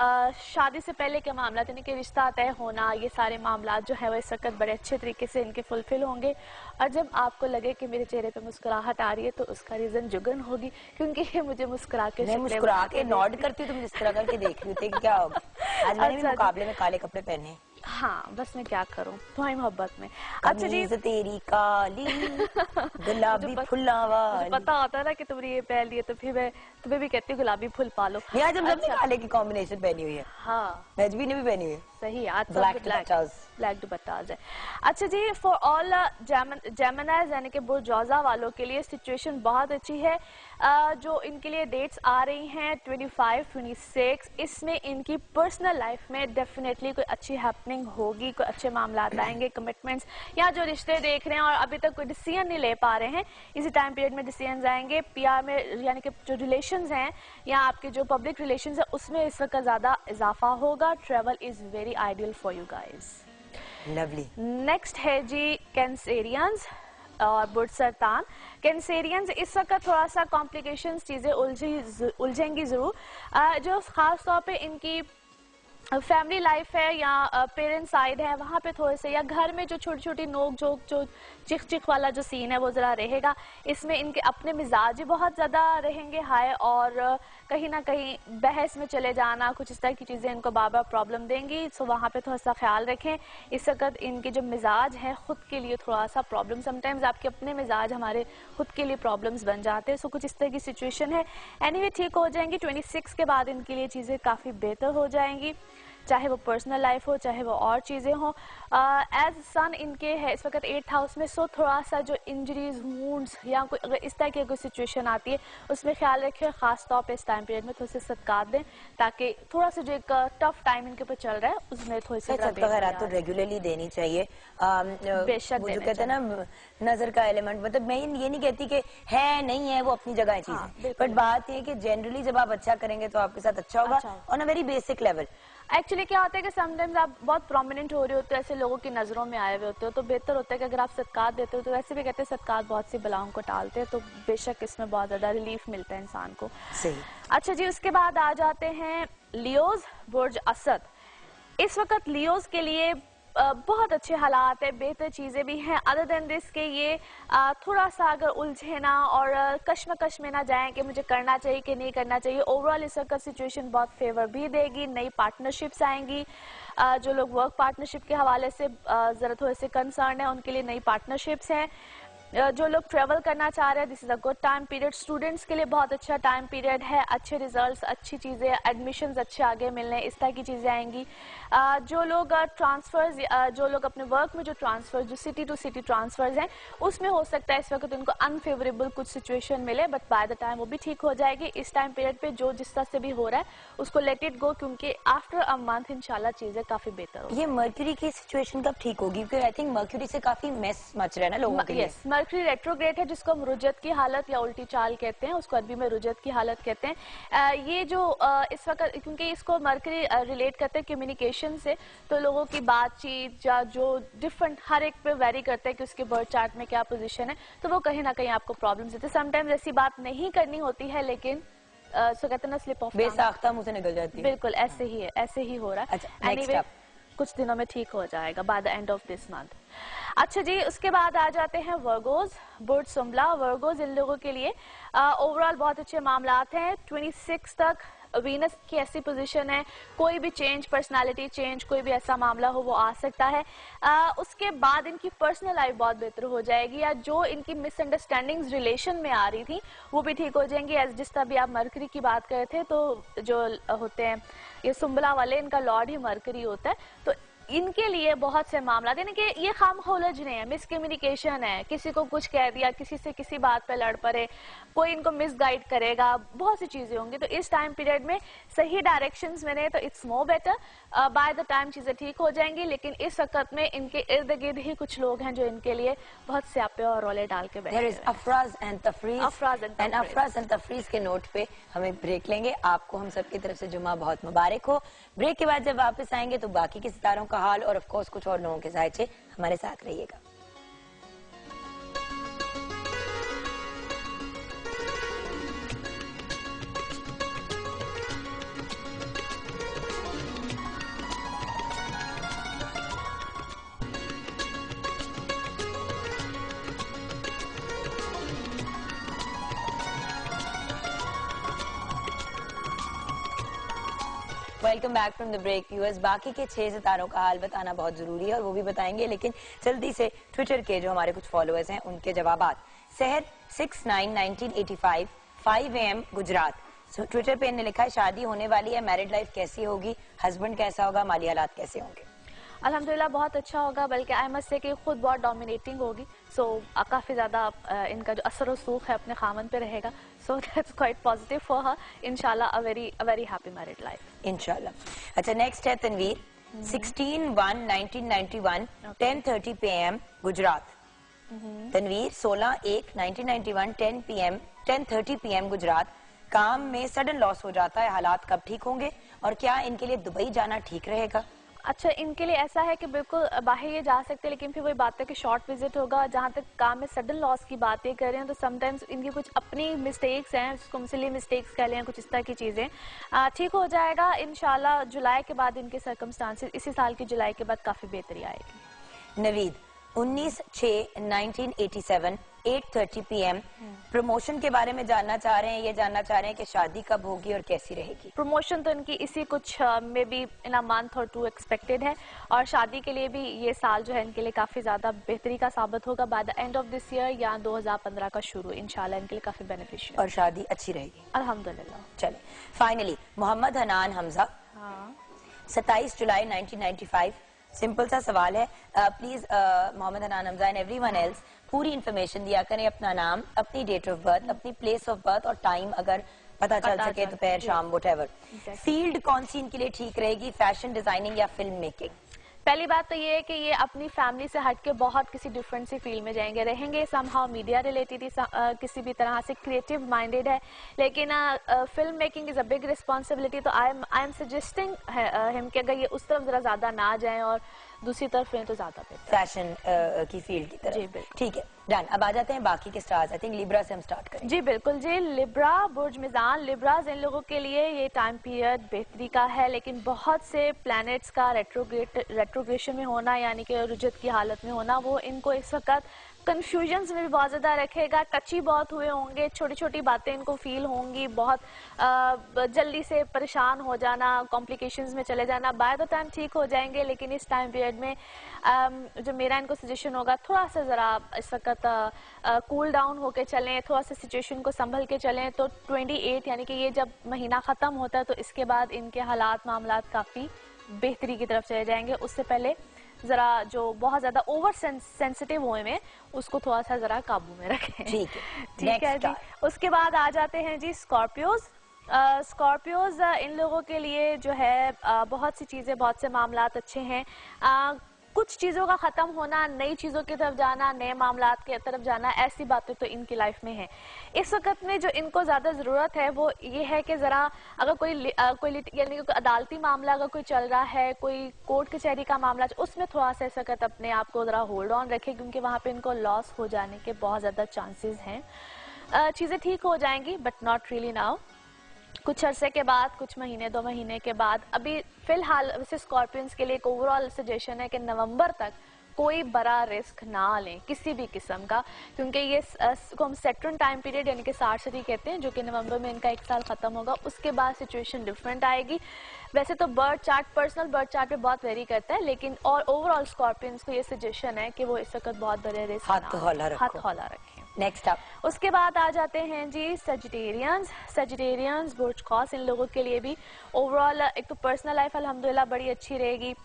शादी से पहले के मामला यानी कि रिश्ता तय होना, ये सारे मामला जो है वो इस वक्त बड़े अच्छे तरीके से इनके फुलफिल होंगे। और जब आपको लगे कि मेरे चेहरे पे मुस्कुराहट आ रही है तो उसका रीज़न जुगन होगी, क्योंकि ये मुझे मुस्कुरा के नॉड करती हूँ, तुम जिस तरह करके देख रही होती है क्या होगा। आज मैंने भी मुकाबले में काले कपड़े पहने। हाँ, बस मैं क्या करूँ तुम्हारी मोहब्बत में। अच्छा जी, तेरी काली गुलाबी फुल्ला वाली। पता होता है ना कि तुमने ये पहन लिए तो फिर मैं तुम्हें भी कहती हूँ गुलाबी फुल पालो। आज हम सबने काले की कॉम्बिनेशन पहनी हुई है। हाँ, नजबी ने भी पहनी हुई है। सही, आज ब्लैक दुपट्टाज है। अच्छा जी, फॉर ऑल जेमिनाइज यानी कि बुर्ज जौज़ा वालों के लिए सिचुएशन बहुत अच्छी है। जो इनके लिए डेट्स आ रही हैं 25, 26, इसमें इनकी पर्सनल लाइफ में डेफिनेटली कोई अच्छी हैपनिंग होगी, कोई अच्छे मामला आएंगे, कमिटमेंट्स या जो रिश्ते देख रहे हैं और अभी तक कोई डिसीजन नहीं ले पा रहे हैं, इसी टाइम पीरियड में डिसीजन आएंगे। पीआर में यानी कि जो रिलेशंस हैं या आपके जो पब्लिक रिलेशंस हैं उसमें इस वक्त ज़्यादा इजाफा होगा। Travel is very ideal for you guys. Lovely. Next है जी कैंसेरियंस और बुर्ज सरतान। कैंसेरियंस इस वक्त थोड़ा सा कॉम्प्लिकेशंस, चीज़ें उलझेंगी ज़रूर। जो ख़ास तौर पे इनकी फैमिली लाइफ है या पेरेंट साइड है, वहाँ पे थोड़े से या घर में जो छोटी छोटी नोक झोंक, जो चिख चिख वाला जो सीन है वो ज़रा रहेगा। इसमें इनके अपने मिजाज ही बहुत ज़्यादा रहेंगे हाई, और कहीं ना कहीं बहस में चले जाना, कुछ इस तरह की चीज़ें इनको बार बार प्रॉब्लम देंगी। सो वहाँ पे थोड़ा सा ख्याल रखें। इस वक्त इनके जो मिजाज हैं ख़ुद के लिए थोड़ा सा प्रॉब्लम, समटाइम्स आपके अपने मिजाज हमारे खुद के लिए प्रॉब्लम्स बन जाते हैं। सो कुछ इस तरह की सिचुएशन है। एनीवे ठीक हो जाएंगी। 26 के बाद इनके लिए चीज़ें काफ़ी बेहतर हो जाएंगी, चाहे वो पर्सनल लाइफ हो चाहे वो और चीज़ें हों। एज सन इनके है इस वक्त 8th हाउस में। सो थोड़ा सा जो इंजरीज, वुंड्स या कोई अगर इस तरह की कोई सिचुएशन आती है उसमें ख्याल रखें। ख़ास तौर पे इस टाइम पीरियड में थोड़े से सदकात दें, ताकि थोड़ा सा जो एक टफ टाइम इनके ऊपर चल रहा है उसमें थोड़ी सी खैरात तो रेगुलरली देनी चाहिए। बेशक जो कहते हैं ना नजर का एलिमेंट, मतलब मैं ये नहीं कहती कि है नहीं है, वो अपनी जगह है चीजें, बट बात ये है कि जनरली जब आप अच्छा करेंगे तो आपके साथ अच्छा होगा on a very basic level. Actually क्या होता है कि समटाइम्स आप बहुत प्रोमिनेंट हो रहे होते हो, ऐसे लोगों की नज़रों में आए हुए होते हो, तो बेहतर होता है कि अगर आप सदकात देते हो, तो वैसे भी कहते हैं सदकात बहुत सी बलाओं को टालते हैं, तो बेशक इसमें बहुत ज़्यादा रिलीफ मिलता है इंसान को। सही। अच्छा जी, उसके बाद आ जाते हैं लियोज बुर्ज असद। इस वक्त लियोज के लिए बहुत अच्छे हालात है, बेहतर चीज़ें भी हैं। अदर देन दिस के ये थोड़ा सा अगर उलझे ना और कश्मकश में ना जाएं कि मुझे करना चाहिए कि नहीं करना चाहिए। ओवरऑल इस वक्त सिचुएशन बहुत फेवर भी देगी। नई पार्टनरशिप्स आएंगी। जो लोग वर्क पार्टनरशिप के हवाले से ज़रा थोड़े से कंसर्न है उनके लिए नई पार्टनरशिप्स हैं। जो लोग ट्रेवल करना चाह रहे हैं, this is a good time period. Students के लिए बहुत अच्छा टाइम पीरियड है। अच्छे रिजल्ट्स, अच्छी चीज़ें, एडमिशन्स अच्छे आगे मिलने, इस तरह की चीज़ें आएंगी। जो लोग ट्रांसफर्स, जो लोग अपने वर्क में जो ट्रांसफर, जो सिटी टू सिटी ट्रांसफर्स हैं, उसमें हो सकता है इस वक्त उनको अनफेवरेबल कुछ सिचुएशन मिले, बट बाय द टाइम वो भी ठीक हो जाएगी। इस टाइम पीरियड पे जो जिस तरह से भी हो रहा है उसको लेट इट गो, क्योंकि आफ्टर अ मंथ इंशाल्लाह चीज़ें काफ़ी बेहतर होगी। ये मर्क्यूरी की सिचुएशन कब ठीक होगी? क्योंकि आई थिंक मर्क्यूरी से काफी मेस मच रहा है ना लोगों के लिए। मर्क्यूरी रेट्रोग्रेड है, जिसको हम रुजत की हालत या उल्टी चाल कहते हैं, उसको अरबी में रुजत की हालत कहते हैं। ये जो इस वक्त, क्योंकि इसको मर्क्यूरी रिलेट करते हैं कम्युनिकेशन से, तो लोगों की बातचीत या जो डिफरेंट हर एक पे वेरी करता है कि उसके बर्थ चार्ट में क्या पोजीशन है, तो वो कहीं ना कहीं आपको प्रॉब्लम्स देते हैं। समटाइम्स ऐसी बात नहीं करनी होती है, लेकिन सो कहते हैं ना स्लिप ऑफ बेसाख्ता मुंह से निकल जाती है। बिल्कुल ऐसे ही है, ऐसे ही हो रहा है। अच्छा, एनीवे कुछ दिनों में ठीक हो जाएगा by the end of this month. अच्छा जी, उसके बाद आ जाते हैं वर्गोज बुर्ज सुम्बला। वर्गोज इन लोगों के लिए ओवरऑल बहुत अच्छे मामलात हैं। 26 तक वीनस की ऐसी पोजीशन है, कोई भी चेंज, पर्सनालिटी चेंज, कोई भी ऐसा मामला हो वो आ सकता है। उसके बाद इनकी पर्सनल लाइफ बहुत बेहतर हो जाएगी, या जो इनकी मिसअंडरस्टैंडिंग्स रिलेशन में आ रही थी वो भी ठीक हो जाएंगी। एज जिस तरह भी आप मरकरी की बात कर रहे थे, तो जो होते हैं ये सुम्बला वाले, इनका लॉर्ड ही मरकरी होता है, तो इनके लिए बहुत से मामला, यानी कि ये खामखोलजने है, मिसकम्युनिकेशन है, किसी को कुछ कह दिया, किसी से किसी बात पे लड़ पड़े, कोई इनको मिसगाइड करेगा, बहुत सी चीजें होंगी। तो इस टाइम पीरियड में सही डायरेक्शंस में तो it's more better, by the time चीजें ठीक हो जाएंगी। लेकिन इस वक्त में इनके इर्द गिर्द ही कुछ लोग हैं जो इनके लिए बहुत स्यापे और रोले डाल के बैठे हैं। अफराज एंड तफरीज के नोट पे हमें ब्रेक लेंगे। आपको हम सबकी तरफ से जुम्मा बहुत मुबारक हो। ब्रेक के बाद जब वापस आएंगे तो बाकी के सितारों का हाल और ऑफ कोर्स कुछ और लोगों के जायचे, हमारे साथ रहिएगा। Welcome back from the break viewers. बाकी के 6 सितारों का हाल बताना बहुत जरूरी है और वो भी बताएंगे, लेकिन जल्दी से ट्विटर के जो हमारे कुछ फॉलोअर्स हैं उनके जवाबात। सहर 691985 5 AM गुजरात, ट्विटर पे इन्होंने लिखा है शादी होने वाली है, मैरिड लाइफ कैसी होगी, हस्बैंड कैसा होगा, माली हालात कैसे होंगे। अल्हम्दुलिल्लाह बहुत अच्छा होगा, बल्कि आई मस्ट से कि खुद बहुत डोमिनेटिंग होगी। सो काफ़ी ज़्यादा इनका जो असर सूख है अपने खामन पे रहेगा। So that's quite positive for her. इंशाल्लाह a very happy married life इंशाल्लाह। अच्छा, नेक्स्ट है तनवीर 16/1/1991 10:30 PM गुजरात। तनवीर 16/1/1991 10:30 PM गुजरात। काम में सडन लॉस हो जाता है, हालात कब ठीक होंगे और क्या इनके लिए दुबई जाना ठीक रहेगा? अच्छा, इनके लिए ऐसा है कि बिल्कुल बाहर ये जा सकते हैं, लेकिन फिर वही बात है कि शॉर्ट विजिट होगा। जहाँ तक काम में सडन लॉस की बातें कर रहे हैं तो समटाइम्स इनकी कुछ अपनी मिस्टेक्स हैं, उसको सिली मिस्टेक्स कह लें, कुछ इस तरह की चीज़ें। ठीक हो जाएगा इंशाल्लाह। जुलाई के बाद इनके सर्कमस्टांसेस, इसी साल की जुलाई के बाद काफ़ी बेहतरी आएगी। नवीद 19/6/1987 8:30 PM प्रमोशन के बारे में जानना चाह रहे हैं। ये जानना चाह रहे हैं कि शादी कब होगी और कैसी रहेगी। प्रमोशन तो इनकी इसी कुछ में भी इन अ मंथ और 2 एक्सपेक्टेड है, और शादी के लिए भी ये साल जो है इनके लिए काफी ज्यादा बेहतरी का साबित होगा। By the end of this year या 2015 का शुरू इंशाल्लाह इनके लिए काफी बेनिफिशियल और शादी अच्छी रहेगी अल्हम्दुलिल्लाह। चले फाइनली मोहम्मद हनान हमजा 27 जुलाई 1995। सिंपल सा सवाल है, please Mohammad Hanan Hamza and everyone else पूरी इन्फॉर्मेशन दिया करें, अपना नाम, अपनी डेट ऑफ बर्थ, अपनी प्लेस ऑफ बर्थ और टाइम अगर पता चल सके, दोपहर शाम व्हाटएवर। फील्ड कौन सी इनके लिए ठीक रहेगी, फैशन डिजाइनिंग या फिल्म मेकिंग? पहली बात तो ये है कि ये अपनी फैमिली से हट के बहुत किसी डिफरेंट सी फील्ड में जाएंगे, रहेंगे समहाउ मीडिया रिलेटेड, किसी भी तरह से क्रिएटिव माइंडेड है, लेकिन film making is a big responsibility. तो आई एम सजेस्टिंग हिम कि अगर ये उस तरफ जरा ज्यादा ना जाएं और दूसरी तरफ हैं तो ज्यादा बेहतर, फैशन की फील्ड की तरफ। जी बिल्कुल, ठीक है, डन। अब आ जाते हैं बाकी के स्टार्स। आई थिंक लिब्रा से हम स्टार्ट करें। जी बिल्कुल जी। लिब्रा, बुर्ज मिजान, लिब्राज, इन लोगों के लिए ये टाइम पीरियड बेहतरी का है, लेकिन बहुत से प्लैनेट्स का रेट्रोग्रेशन में होना, यानी कि रुजत की हालत में होना, वो इनको इस वक्त कंफ्यूजन्स में भी बहुत ज़्यादा रखेगा। टची बहुत हुए होंगे, छोटी छोटी बातें इनको फील होंगी, बहुत जल्दी से परेशान हो जाना, कॉम्प्लिकेशंस में चले जाना। बाय द टाइम ठीक हो जाएंगे, लेकिन इस टाइम पीरियड में जो मेरा इनको सजेशन होगा, थोड़ा सा ज़रा इस वक्त कूल डाउन होकर चलें, थोड़ा सा सिचुएशन को संभल के चलें। तो 28 यानी कि ये जब महीना ख़त्म होता है तो इसके बाद इनके हालात मामलात काफ़ी बेहतरी की तरफ चले जाएंगे। उससे पहले जरा जो बहुत ज्यादा ओवर सेंसिटिव हुए में उसको थोड़ा सा जरा काबू में रखें। ठीक है जी। उसके बाद आ जाते हैं जी स्कॉर्पियोज। स्कॉर्पियोज इन लोगों के लिए जो है बहुत सी चीजें, बहुत से मामलात अच्छे हैं। कुछ चीज़ों का ख़त्म होना, नई चीज़ों की तरफ जाना, नए मामलात की तरफ जाना, ऐसी बातें तो इनकी लाइफ में है। इस वक्त में जो इनको ज़्यादा ज़रूरत है वो ये है कि ज़रा अगर कोई यानी कि अदालती मामला अगर कोई चल रहा है, कोई कोर्ट कचहरी का मामला, उसमें थोड़ा सा इस वक्त अपने आप को ज़रा होल्ड ऑन रखे, क्योंकि वहाँ पे इनको लॉस हो जाने के बहुत ज़्यादा चांसेस हैं। चीज़ें ठीक हो जाएंगी बट नॉट रियली नाउ, कुछ अरसे के बाद, कुछ महीने 2 महीने के बाद। अभी फिलहाल वैसे स्कॉर्पियंस के लिए एक ओवरऑल सजेशन है कि नवंबर तक कोई बड़ा रिस्क ना लें किसी भी किस्म का, क्योंकि ये को हम सेट्रन टाइम पीरियड यानी कि सार्सरी कहते हैं, जो कि नवंबर में इनका 1 साल खत्म होगा। उसके बाद सिचुएशन डिफरेंट आएगी। वैसे तो birth chart, personal birth chart पे बहुत वेरी करता है, लेकिन और ओवरऑल स्कॉर्पियंस को ये सजेशन है कि वो इस वक्त बहुत बड़े रिस्क हाथ हौला रखें। नेक्स्ट अप, उसके बाद आ जाते हैं जी सजिटेरियंस, बुर्ज कौस, इन लोगों के लिए भी ओवरऑल एक तो पर्सनल लाइफ अल्हम्दुलिल्लाह बड़ी अच्छी रहेगी।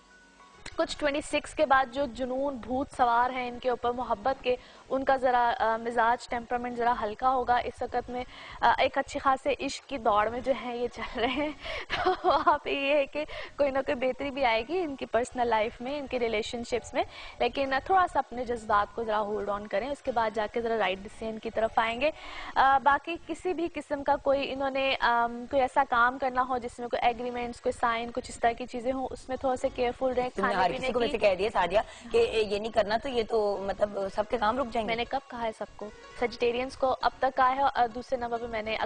कुछ 26 के बाद जो जुनून भूत सवार हैं इनके ऊपर मोहब्बत के, उनका ज़रा मिजाज टेम्परामेंट ज़रा हल्का होगा इस वक्त में। एक अच्छी खासे इश्क की दौड़ में जो है ये चल रहे हैं, तो वहाँ पे ये है कि कोई ना कोई बेहतरी भी आएगी इनकी पर्सनल लाइफ में, इनके रिलेशनशिप्स में, लेकिन थोड़ा सा अपने जज्बात को ज़रा होल्ड ऑन करें, उसके बाद जाके ज़रा राइट डिसीजन की तरफ आएंगे। बाकी किसी भी किस्म का कोई इन्होंने कोई ऐसा काम करना हो जिसमें कोई एग्रीमेंट्स, कोई साइन, कुछ इस तरह की चीज़ें हों, उसमें थोड़ा सा केयरफुल रहें। खाने पीने को वैसे कह दिया सादिया कि ये नहीं करना, तो ये तो मतलब सबके काम रुक जाएंगे। मैंने कब कहा है सबको? सजिटेरियंस को अब तक कहा है, और दूसरे नंबर पे मैंने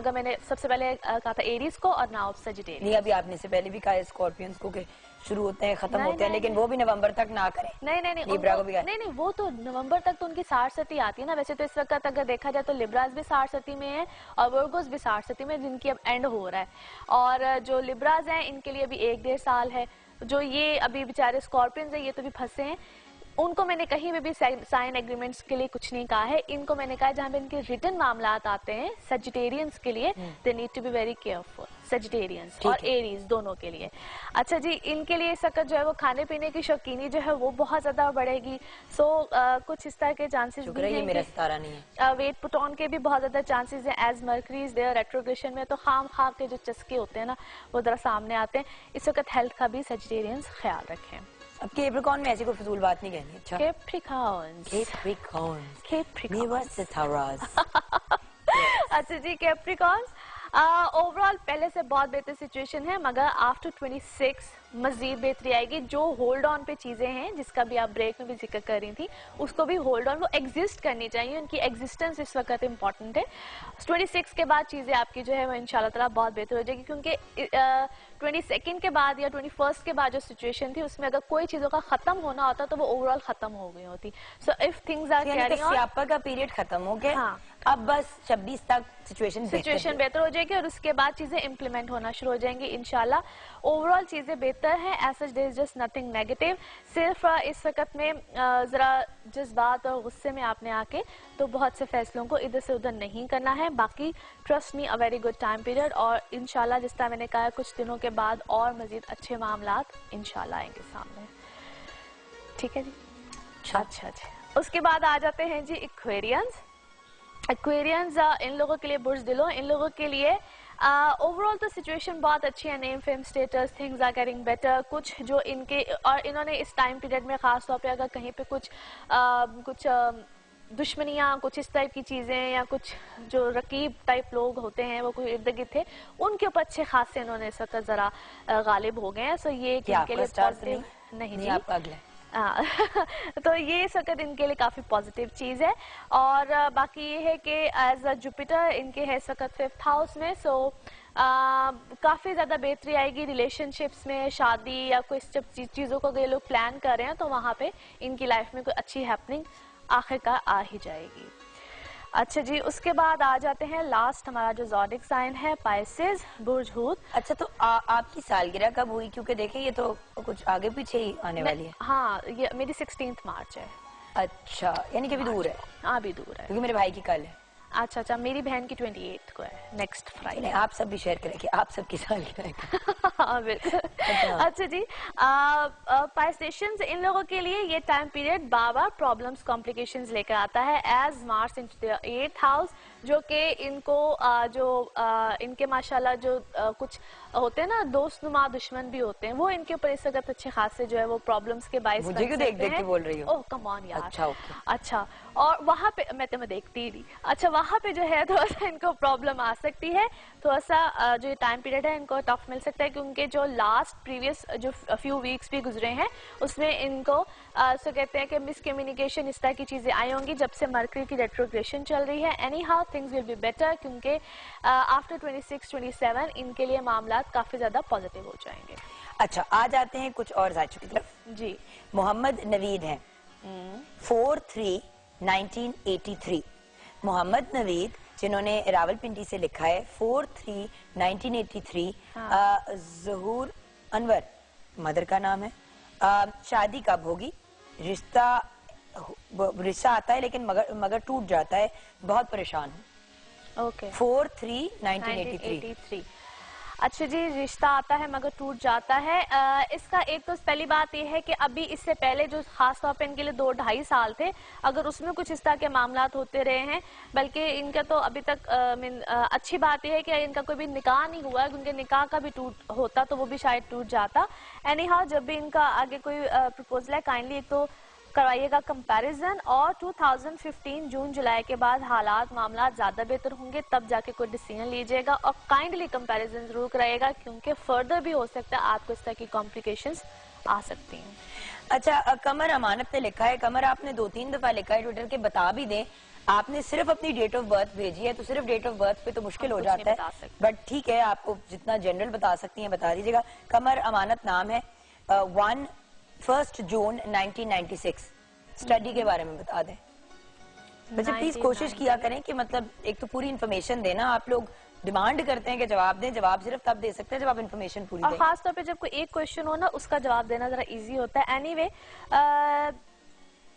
सबसे पहले कहा था एरीज को, और नाउ सजिटेरियंस। नहीं, अभी आपने से पहले भी कहा है स्कॉर्पियंस को कि शुरू होते हैं खत्म होते हैं, लेकिन वो भी नवंबर तक ना करें। नहीं, लिब्रा को भी नहीं, वो तो नवंबर तक तो उनकी 60 आती है ना। वैसे तो इस वक्त अगर देखा जाए तो लिब्रास भी 60 में है और वर्गोस भी 60 में, जिनकी अब एंड हो रहा है। और जो लिब्रास हैं इनके लिए अभी 1-1.5 साल है। जो ये अभी बेचारे स्कॉर्पियंस हैं, ये तो भी फंसे हैं। उनको मैंने कहीं में भी साइन एग्रीमेंट्स के लिए कुछ नहीं कहा है। इनको मैंने कहा जहाँ पे इनके रिटन मामलात आते हैं सजिटेरियंस के लिए, they need to be very careful, Sagittarians और एरीज दोनों के लिए। अच्छा जी, इनके लिए इस वक्त जो है वो खाने पीने की शौकीनी जो है वो बहुत ज्यादा बढ़ेगी। सो कुछ इस तरह के चांसेस भी हैं, मेरा सितारा नहीं है। वेट पुट ऑन के भी बहुत ज्यादा चांसेस हैं, as Mercury is there retrogression में, तो खाम खा के जो चस्के होते हैं ना वो जरा सामने आते हैं। इस वक्त हेल्थ का भी सजिटेरियंस ख्याल रखें। अब कैप्रिकॉर्न में ऐसी कोई फजूल बात नहीं कहनी। अच्छा, अच्छा जी, कैप्रिकॉर्न ओवरऑल पहले से बहुत बेहतर सिचुएशन है, मगर आफ्टर 26 मजीद बेहतरी आएगी। जो होल्ड ऑन पे चीजें हैं जिसका भी आप ब्रेक में भी जिक्र कर रही थी, उसको भी होल्ड ऑन, वो एग्जिस्ट करनी चाहिए, उनकी एग्जिस्टेंस इस वक्त इंपॉर्टेंट है। 26 के बाद चीजें आपकी जो है वो इंशाल्लाह ताला बहुत बेहतर हो जाएगी, क्योंकि 22 के बाद या 21 के बाद जो सिचुएशन थी उसमें अगर कोई चीजों का खत्म होना होता तो वो ओवरऑल खत्म हो गई होती। So if things are carrying on, स्यापा का पीरियड खत्म हो गया। हाँ। अब बस 26 तक सिचुएशन बेहतर हो जाएगी और उसके बाद चीजें इम्प्लीमेंट होना शुरू हो जाएंगी इंशाल्लाह। ओवरऑल चीजें बेहतर हैं, as such there is just nothing negative. सिर्फ इस वक्त में जरा जज्बात और गुस्से में आपने आके तो बहुत से फैसलों को इधर से उधर नहीं करना है। बाकी trust me, a very good time period, और इंशाल्लाह जिस तरह मैंने कहा कुछ दिनों के बाद और मजीद अच्छे मामलात इंशाल्लाह आएंगे सामने। ठीक है जी, अच्छा जी। उसके बाद आ जाते हैं जी एक्वेरियंस। एक्वेरियंस इन लोगों के लिए बुर्ज दिलो, इन लोगों के लिए ओवरऑल तो सिचुएशन बहुत अच्छी है, name fame status things are getting better. कुछ जो इनके और इन्होंने इस टाइम पीरियड में खास तौर पे अगर कहीं पे कुछ दुश्मनियाँ, कुछ इस टाइप की चीज़ें या कुछ जो रकीब टाइप लोग होते हैं वो कोई इर्द गिर्द थे, उनके ऊपर अच्छे खासे इन्होंने इस वक्त ज़रा गालिब हो गए हैं। सो ये इनके लिए पॉजिटिव नहीं जी, आपका अगला तो ये इस वक्त इनके लिए काफी पॉजिटिव चीज है। और बाकी ये है कि एज अ जुपिटर इनके है इस वक्त 5th हाउस में। सो काफी ज्यादा बेहतरी आएगी रिलेशनशिप्स में, शादी या कोई चीजों को ये लोग प्लान कर रहे हैं तो वहां पे इनकी लाइफ में कोई अच्छी हैपनिंग आखिरकार आ ही जाएगी। अच्छा जी, उसके बाद आ जाते हैं लास्ट हमारा जो ज़ोडिक साइन है पाइसेस, बुर्ज हूत। अच्छा, तो आपकी सालगिरह कब हुई? क्योंकि देखिए ये तो कुछ आगे पीछे ही आने वाली है। हाँ, ये मेरी 16 मार्च है। अच्छा, यानी कि अभी दूर है। हाँ, अभी दूर है, क्योंकि मेरे भाई की कल है। अच्छा, मेरी बहन की 28 को है, नेक्स्ट फ्राइडे। आप सब भी शेयर करेंगे, आप सबकी सालगिरह। हाँ बिल्कुल। अच्छा जी, पाइसेशंस इन लोगों के लिए ये टाइम पीरियड बार प्रॉब्लम्स कॉम्प्लिकेशंस लेकर आता है, as Mars into the 8th house, जो कि इनको इनके माशाल्लाह जो कुछ होते हैं ना दोस्तनुमा दुश्मन भी होते हैं, वो इनके ऊपर इस वक्त अच्छे खासे जो है वो प्रॉब्लम्स के बाइस मुझे क्यों देख के बोल रही हो? ओह कम ऑन यार। अच्छा, और वहाँ पे मैं तुम्हें देखती ही। अच्छा, वहाँ पे जो है थोड़ा सा इनको प्रॉब्लम आ सकती है, थोड़ा सा जो टाइम पीरियड है इनको टफ मिल सकता है, क्योंकि जो लास्ट प्रीवियस जो फ्यू वीक्स भी गुजरे हैं उसमें इनको सो कहते हैं कि मिसकम्युनिकेशन इस तरह की चीजें आई होंगी जब से मरकरी की रेट्रोग्रेशन चल रही है। Any how things will be better, क्योंकि आफ्टर 26-27 इनके लिए मामला काफी ज्यादा पॉजिटिव हो जाएंगे। अच्छा, आ जाते हैं कुछ और जायचों की तरफ जी। मोहम्मद नवीद हैं 4/3/1983। मोहम्मद नवीद जिन्होंने रावलपिंडी से लिखा है 4/3/1983। ज़हूर अनवर मदर का नाम है। शादी कब होगी? रिश्ता आता है लेकिन मगर टूट जाता है, बहुत परेशान हूँ। ओके, 4/3/1983। अच्छा जी, रिश्ता आता है मगर टूट जाता है। इसका एक तो पहली बात यह है कि अभी इससे पहले जो खास तौर पे इनके लिए 2-2.5 साल थे, अगर उसमें कुछ इस तरह के मामलात होते रहे हैं, बल्कि इनका तो अभी तक अच्छी बात यह है कि इनका कोई भी निकाह नहीं हुआ है, उनके निकाह का भी टूट होता तो वो भी शायद टूट जाता। एनी हाउ, जब भी इनका आगे कोई प्रपोजल है, काइंडली एक तो करवाइएगा कंपैरिजन, और 2015 जून जुलाई के बाद हालात मामला ज्यादा बेहतर होंगे, तब जाके कोई डिसीजन लीजिएगा, और काइंडली कंपैरिजन जरूर कराइएगा, क्योंकि फर्दर भी हो सकता है आपको इस तरह की कॉम्प्लिकेशंस आ सकती हैं। अच्छा, कमर अमानत ने लिखा है, कमर आपने 2-3 दफा लिखा है ट्विटर के, बता भी दें आपने सिर्फ अपनी डेट ऑफ बर्थ भेजी है, तो सिर्फ डेट ऑफ बर्थ पे तो मुश्किल हो जाता है, बट ठीक है, आपको जितना जनरल बता सकती हैं बता दीजिएगा। कमर अमानत नाम है। 1 जून 1996 स्टडी के बारे में बता दें। वैसे प्लीज कोशिश किया करें कि मतलब एक तो पूरी इन्फॉर्मेशन देना, आप लोग डिमांड करते हैं कि जवाब दें, जवाब सिर्फ तब दे सकते हैं जब आप इन्फॉर्मेशन पूरी दें। और खास तौर पे जब कोई एक क्वेश्चन हो ना, उसका जवाब देना जरा इजी होता है। एनीवे,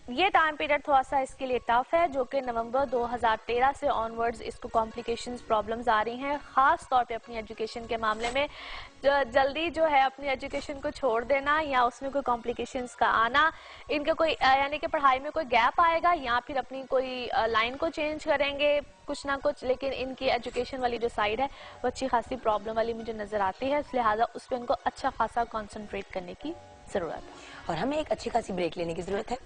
ये टाइम पीरियड थोड़ा सा इसके लिए टफ है, जो कि नवंबर 2013 से ऑनवर्ड्स इसको कॉम्प्लिकेशंस प्रॉब्लम्स आ रही हैं, खास तौर पे अपनी एजुकेशन के मामले में। जल्दी जो है अपनी एजुकेशन को छोड़ देना या उसमें कोई कॉम्प्लिकेशंस का आना, इनका कोई यानी कि पढ़ाई में कोई गैप आएगा या फिर अपनी कोई लाइन को चेंज करेंगे कुछ ना कुछ, लेकिन इनकी एजुकेशन वाली जो साइड है वो अच्छी खासी प्रॉब्लम वाली मुझे नजर आती है, लिहाजा उस पर इनको अच्छा खासा कॉन्सेंट्रेट करने की जरूरत है। और हमें एक अच्छी खासी ब्रेक लेने की जरूरत है।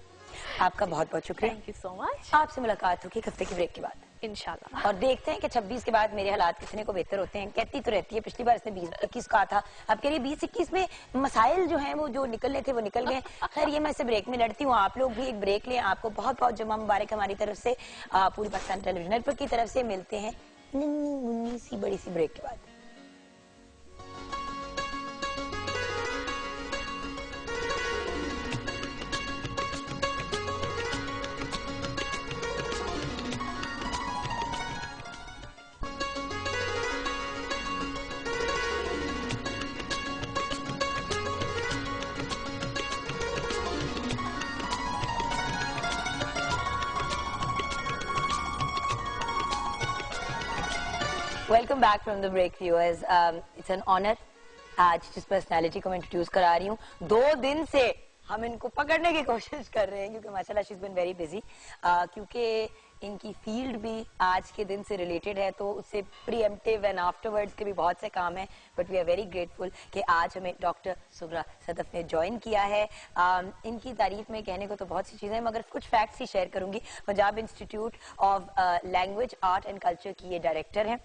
आपका बहुत बहुत शुक्रिया, थैंक यू सो मच। आपसे मुलाकात होगी हफ्ते की ब्रेक के बाद इंशाल्लाह, और देखते हैं कि 26 के बाद मेरे हालात कितने को बेहतर होते हैं। कहती तो रहती है, पिछली बार इसने 20-21 कहा था, अब कह रही 20-21 में मसाइल जो हैं वो जो निकलने थे वो निकल गए। खैर, ये मैं इसे ब्रेक में लड़ती हूँ, आप लोग भी एक ब्रेक लें। आपको बहुत बहुत जुम्मा मुबारक हमारी तरफ से, पूरी पाकिस्तान टेलीविजन नेटवर्क की तरफ से। मिलते हैं नन्ही मुन्नी सी बड़ी सी ब्रेक के बाद। Welcome back from the break viewers. It's an honour आज जिस पर्सनालिटी को मैं इंट्रोड्यूस करा रही हूँ, 2 दिन से हम इनको पकड़ने की कोशिश कर रहे हैं क्योंकि माशाल्लाह she is been very busy, क्योंकि इनकी फील्ड भी आज के दिन से रिलेटेड है, तो उससे प्रीएम्प्टिव एंड आफ्टरवर्ड्स के भी बहुत से काम हैं, but we are very grateful कि आज हमें डॉक्टर सुगरा सदफ ने ज्वाइन किया है। इनकी तारीफ में कहने को तो बहुत सी चीजें, मगर कुछ फैक्ट्स ही शेयर करूंगी। Punjab institute of language art and culture की ये डायरेक्टर हैं।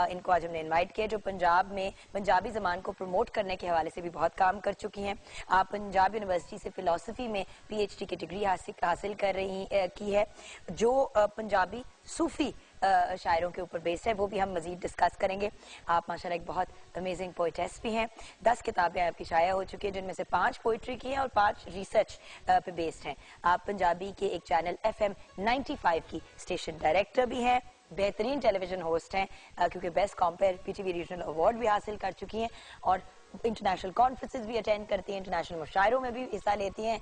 इनको आज हमने इन्वाइट किया, जो पंजाब में पंजाबी जबान को प्रमोट करने के हवाले से भी बहुत काम कर चुकी हैं। पंजाब यूनिवर्सिटी से फिलोसफी में PhD की डिग्री हासिल कर रही की है, जो पंजाबी सूफी शायरों के ऊपर बेस्ड है, वो भी हम मजीद डिस्कस करेंगे। आप माशाल्लाह एक बहुत अमेजिंग पोइटेस भी हैं। 10 किताबें आपकी शाया हो चुकी है, जिनमें से 5 पोइट्री की हैं और 5 रिसर्च पे बेस्ड हैं। आप पंजाबी के एक चैनल FM 95 की स्टेशन डायरेक्टर भी हैं, बेहतरीन टेलीविजन होस्ट हैं, क्योंकि best compare PTV regional award भी हासिल कर चुकी हैं, और इंटरनेशनल कॉन्फ्रेंसेज भी अटेंड करती हैं, इंटरनेशनल मुशायरों में भी हिस्सा लेती हैं।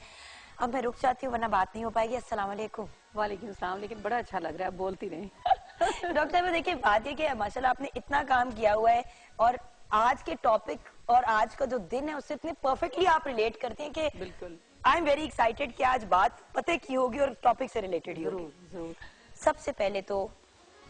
अब मैं रुक जाती हूँ वरना बात नहीं हो पाएगी। अस्सलाम वालेकुम। वालेकुम सलाम, लेकिन बड़ा अच्छा लग रहा है, बोलती नहीं। डॉक्टर साहब देखिए, बात ये कि माशाल्लाह आपने इतना काम किया हुआ है, और आज के टॉपिक और आज का जो दिन है उससे इतने परफेक्टली आप रिलेट करते हैं कि बिल्कुल, आई एम वेरी एक्साइटेड कि आज बात पते की होगी और टॉपिक से रिलेटेड ही होगी। जरूर जरूर। सबसे पहले तो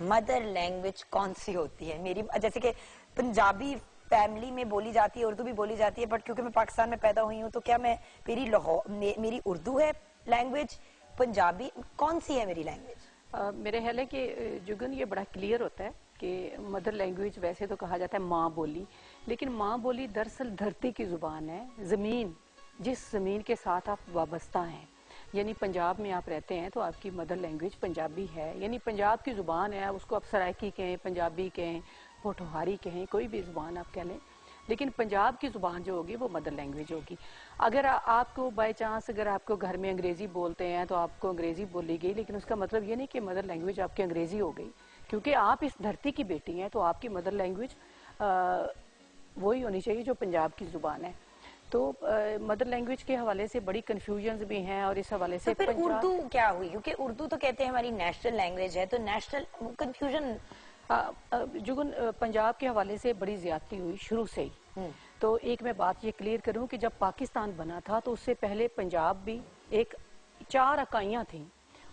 मदर लैंग्वेज कौन सी होती है? मेरी जैसे कि पंजाबी फैमिली में बोली जाती है, उर्दू भी बोली जाती है, बट क्योंकि मैं पाकिस्तान में पैदा हुई हूँ तो क्या मैं मेरी उर्दू है लैंग्वेज, पंजाबी कौन सी है मेरी लैंग्वेज? मेरे ख्याल है कि जुगन ये बड़ा क्लियर होता है कि मदर लैंग्वेज वैसे तो कहा जाता है माँ बोली, लेकिन माँ बोली दरअसल धरती की जुबान है, जमीन, जिस जमीन के साथ आप वाबस्ता हैं। यानी पंजाब में आप रहते हैं तो आपकी मदर लैंग्वेज पंजाबी है, यानी पंजाब की जुबान है, उसको आप सराइकी कहें, पंजाबी कहें, पोठोहारी कहें, कोई भी जुबान आप कह लें, लेकिन पंजाब की जुबान जो होगी वो मदर लैंग्वेज होगी। अगर आपको बाय चांस अगर आपको घर में अंग्रेजी बोलते हैं तो आपको अंग्रेजी बोली गई, लेकिन उसका मतलब ये नहीं कि मदर लैंग्वेज आपकी अंग्रेजी हो गई, क्योंकि आप इस धरती की बेटी हैं, तो आपकी मदर लैंग्वेज वही होनी चाहिए जो पंजाब की जुबान है। तो मदर लैंग्वेज के हवाले से बड़ी कंफ्यूजन्स भी हैं, और इस हवाले से तो फिर उर्दू क्या हुई? क्योंकि उर्दू तो कहते हैं हमारी नेशनल लैंग्वेज है, तो नेशनल कंफ्यूजन जुगन, पंजाब के हवाले से बड़ी ज्यादती हुई शुरू से ही। तो एक मैं बात ये क्लियर करूं कि जब पाकिस्तान बना था तो उससे पहले पंजाब भी एक 4 इकाइयां थी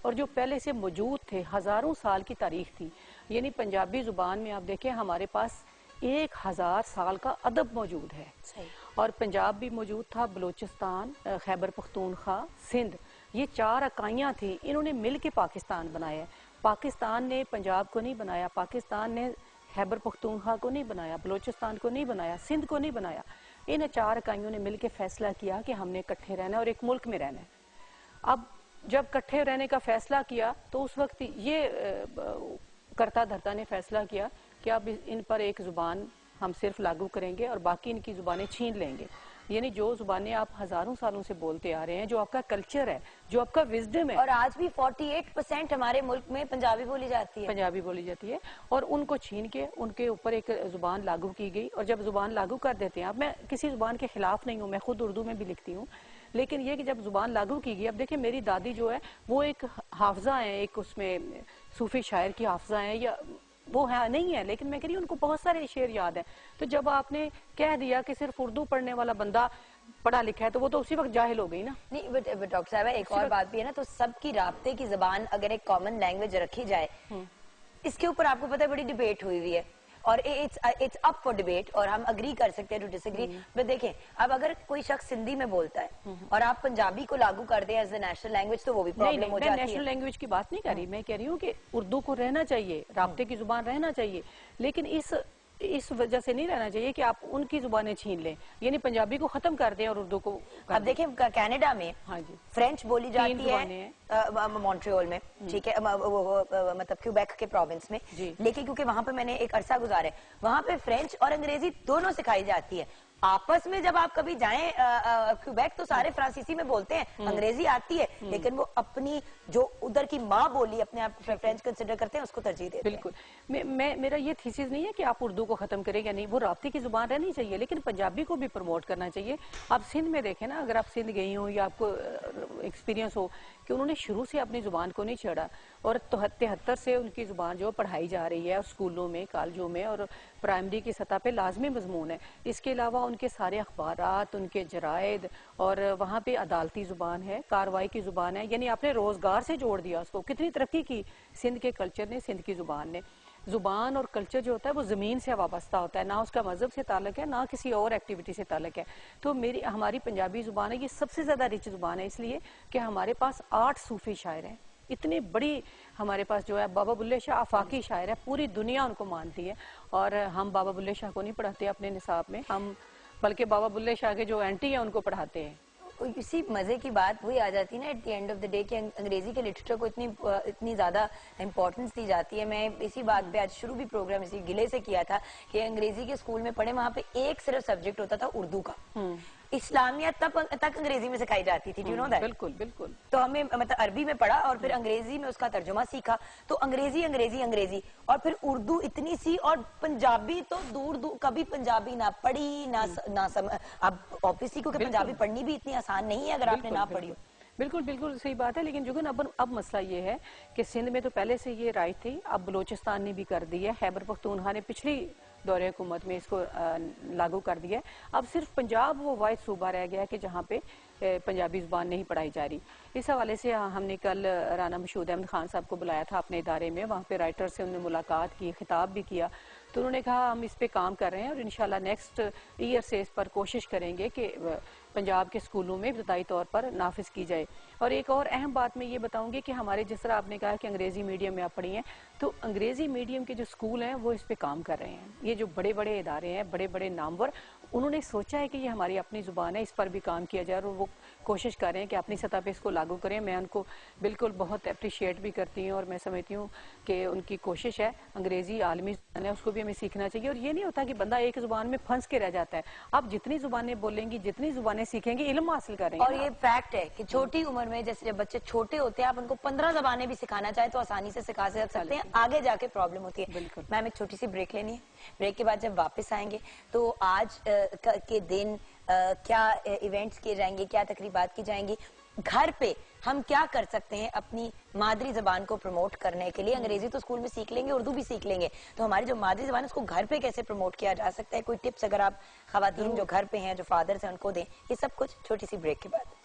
और जो पहले से मौजूद थे, हजारों साल की तारीख थी। यानी पंजाबी जुबान में आप देखें हमारे पास 1000 साल का अदब मौजूद है। और पंजाब भी मौजूद था, बलूचिस्तान, खैबर पख्तूनख्वा, सिंध, ये 4 इकाइयां थी। इन्होंने मिल के पाकिस्तान बनाया। पाकिस्तान ने पंजाब को नहीं बनाया, पाकिस्तान ने खैबर पख्तूनख्वा को नहीं बनाया, बलूचिस्तान को नहीं बनाया, सिंध को नहीं बनाया। इन 4 इकाइयों ने मिलकर फैसला किया कि हमने इकट्ठे रहना है और एक मुल्क में रहना है। अब जब इकट्ठे रहने का फैसला किया तो उस वक्त ये करता धरता ने फैसला किया कि अब इन पर एक जुबान हम सिर्फ लागू करेंगे और बाकी इनकी जुबानें छीन लेंगे। यानी जो जुबानें आप हजारों सालों से बोलते आ रहे हैं, जो आपका कल्चर है, जो आपका विजडम है। और आज भी 48% हमारे मुल्क में पंजाबी बोली जाती है। पंजाबी बोली जाती है और उनको छीन के उनके ऊपर एक जुबान लागू की गई। और जब जुबान लागू कर देते हैं, अब मैं किसी जुबान के खिलाफ नहीं हूँ, मैं खुद उर्दू में भी लिखती हूँ, लेकिन ये कि जब जुबान लागू की गई, अब देखिए मेरी दादी जो है वो एक हाफजा है, एक उसमें सूफी शायर की हाफजा है, या वो है नहीं है, लेकिन मैं कह रही हूँ उनको बहुत सारे शेर याद है। तो जब आपने कह दिया कि सिर्फ उर्दू पढ़ने वाला बंदा पढ़ा लिखा है, तो वो तो उसी वक्त जाहिल हो गई ना। नहीं, बट डॉक्टर साहब एक और बात भी है ना, तो सबकी राब्ते की जबान अगर एक कॉमन लैंग्वेज रखी जाए, इसके ऊपर आपको पता है बड़ी डिबेट हुई है और इट्स अप फॉर डिबेट और हम अग्री कर सकते हैं टू डिसएग्री। बट देखें, अब अगर कोई शख्स हिंदी में बोलता है और आप पंजाबी को लागू कर दें एज ए नेशनल लैंग्वेज, तो वो भी प्रॉब्लम हो जाती है। मैं नेशनल लैंग्वेज की बात नहीं कर रही, मैं कह रही हूँ कि उर्दू को रहना चाहिए, राब्ते की जुबान रहना चाहिए, लेकिन इस वजह से नहीं रहना चाहिए कि आप उनकी जुबानें छीन लें, यानी पंजाबी को खत्म कर दें और उर्दू को। अब देखें कनाडा में हाँ जी फ्रेंच बोली जाती है मॉन्ट्रियल में, ठीक है, मतलब क्यूबेक के प्रोविंस में, लेकिन क्योंकि वहां पे मैंने एक अरसा गुजारा है, वहां पे फ्रेंच और अंग्रेजी दोनों सिखाई जाती है। आपस में जब आप कभी जाएं क्यूबेक तो सारे फ्रांसीसी में बोलते हैं, अंग्रेजी आती है, लेकिन वो अपनी जो उधर की माँ बोली अपने आप फ्रेंच कंसिडर करते हैं, उसको तरजीह देते हैं। बिल्कुल, मेरा ये थीसिस नहीं है कि आप उर्दू को खत्म करें या नहीं, वो राब्ते की जुबान रहनी चाहिए, लेकिन पंजाबी को भी प्रमोट करना चाहिए। आप सिंध में देखें ना, अगर आप सिंध गई हो या आपको एक्सपीरियंस हो कि उन्होंने शुरू से अपनी जुबान को नहीं छेड़ा और 73 से उनकी जुबान जो पढ़ाई जा रही है स्कूलों में, कॉलेजों में और प्राइमरी की सतह पे लाजमी मजमून है। इसके अलावा उनके सारे अखबारात, उनके जरायद और वहाँ पे अदालती जुबान है, कार्रवाई की जुबान है, यानी आपने रोजगार से जोड़ दिया उसको। कितनी तरक्की की सिंध के कल्चर ने, सिंध की जुबान ने। जुबान और कल्चर जो होता है वो जमीन से वाबस्ता होता है, ना उसका मजहब से ताल्लुक है, ना किसी और एक्टिविटी से ताल्लुक है। तो हमारी पंजाबी जुबान है, ये सबसे ज्यादा रिच जुबान है, इसलिए कि हमारे पास 8 सूफी शायर हैं। इतनी बड़ी हमारे पास जो है बाबा बुल्ले शाह आफाकी शायर है, पूरी दुनिया उनको मानती है। और हम बाबा बुल्ले शाह को नहीं पढ़ाते अपने निसाब में, हम बल्कि बाबा बुल्ले शाह के जो एंटी है उनको पढ़ाते हैं। इसी मजे की बात वही आ जाती है ना at the end of the day कि अंग्रेजी के लिटरेचर को इतनी ज्यादा इंपॉर्टेंस दी जाती है। मैं इसी बात पे आज शुरू भी प्रोग्राम इसी गिले से किया था कि अंग्रेजी के स्कूल में पढ़े, वहाँ पे एक सिर्फ सब्जेक्ट होता था उर्दू का। इस्लामियत तक अंग्रेजी में सिखाई जाती थी, यू नो दैट। बिल्कुल बिल्कुल। तो हमें मतलब अरबी में पढ़ा और फिर अंग्रेजी में उसका तर्जुमा सीखा, तो अंग्रेजी अंग्रेजी अंग्रेजी और फिर उर्दू इतनी सी, और पंजाबी तो दूर दूर, कभी पंजाबी ना पढ़ी ना अब ऑब्वियसली क्योंकि पंजाबी पढ़नी भी इतनी आसान नहीं है अगर आपने ना पढ़ी हो। बिल्कुल बिल्कुल सही बात है, लेकिन जुगन अब मसला ये है कि सिंध में तो पहले से ये राइट थी, अब बलूचिस्तान ने भी कर दी है, खैबर पख्तूनख्वा ने पिछली दौरे हुकूमत में इसको लागू कर दिया है। अब सिर्फ पंजाब वो वाहिद सूबा रह गया है कि जहाँ पे पंजाबी जुबान नहीं पढ़ाई जा रही। इस हवाले से हमने कल राना मशहूद अहमद खान साहब को बुलाया था अपने इदारे में, वहाँ पे राइटर से उन्होंने मुलाकात की, खिताब भी किया, तो उन्होंने कहा हम इस पे काम कर रहे हैं और इंशाल्लाह नेक्स्ट ईयर से इस पर कोशिश करेंगे कि पंजाब के स्कूलों में इब्तदाई तौर पर नाफिज की जाए। और एक और अहम बात मैं ये बताऊंगी कि हमारे, जिस तरह आपने कहा कि अंग्रेजी मीडियम में आप पढ़ी हैं, तो अंग्रेजी मीडियम के जो स्कूल हैं वो इस पे काम कर रहे हैं। ये जो बड़े बड़े इदारे हैं, बड़े बड़े नामवर, उन्होंने सोचा है कि ये हमारी अपनी जुबान है, इस पर भी काम किया जाए और वो कोशिश कर रहे हैं कि अपनी सतह पे इसको लागू करें। मैं उनको बिल्कुल बहुत अप्रिशिएट भी करती हूँ और मैं समझती हूँ कि उनकी कोशिश है। अंग्रेजी आलमी जुबान है, उसको भी हमें सीखना चाहिए। और ये नहीं होता कि बंदा एक जुबान में फंस के रह जाता है। आप जितनी जुबानें बोलेंगी, जितनी जुबानें सीखेंगे, इल्म हासिल करेंगे। और ये फैक्ट है कि छोटी उम्र में, जैसे जब बच्चे छोटे होते हैं, आप उनको 15 जबानें भी सिखाना चाहे तो आसानी से सिखा सकते हैं, आगे जाके प्रॉब्लम होती है। बिल्कुल। मैम एक छोटी सी ब्रेक लेनी है, ब्रेक के बाद जब वापस आएंगे तो आज के दिन क्या इवेंट्स किए जाएंगे, क्या तकरीबात की जाएंगी, घर पे हम क्या कर सकते हैं अपनी मादरी जबान को प्रमोट करने के लिए? अंग्रेजी तो स्कूल में सीख लेंगे, उर्दू भी सीख लेंगे, तो हमारी जो मादरी जबान है उसको घर पे कैसे प्रमोट किया जा सकता है? कोई टिप्स अगर आप खवातीन जो घर पे हैं, जो फादर्स हैं, उनको दें, ये सब कुछ छोटी सी ब्रेक के बाद।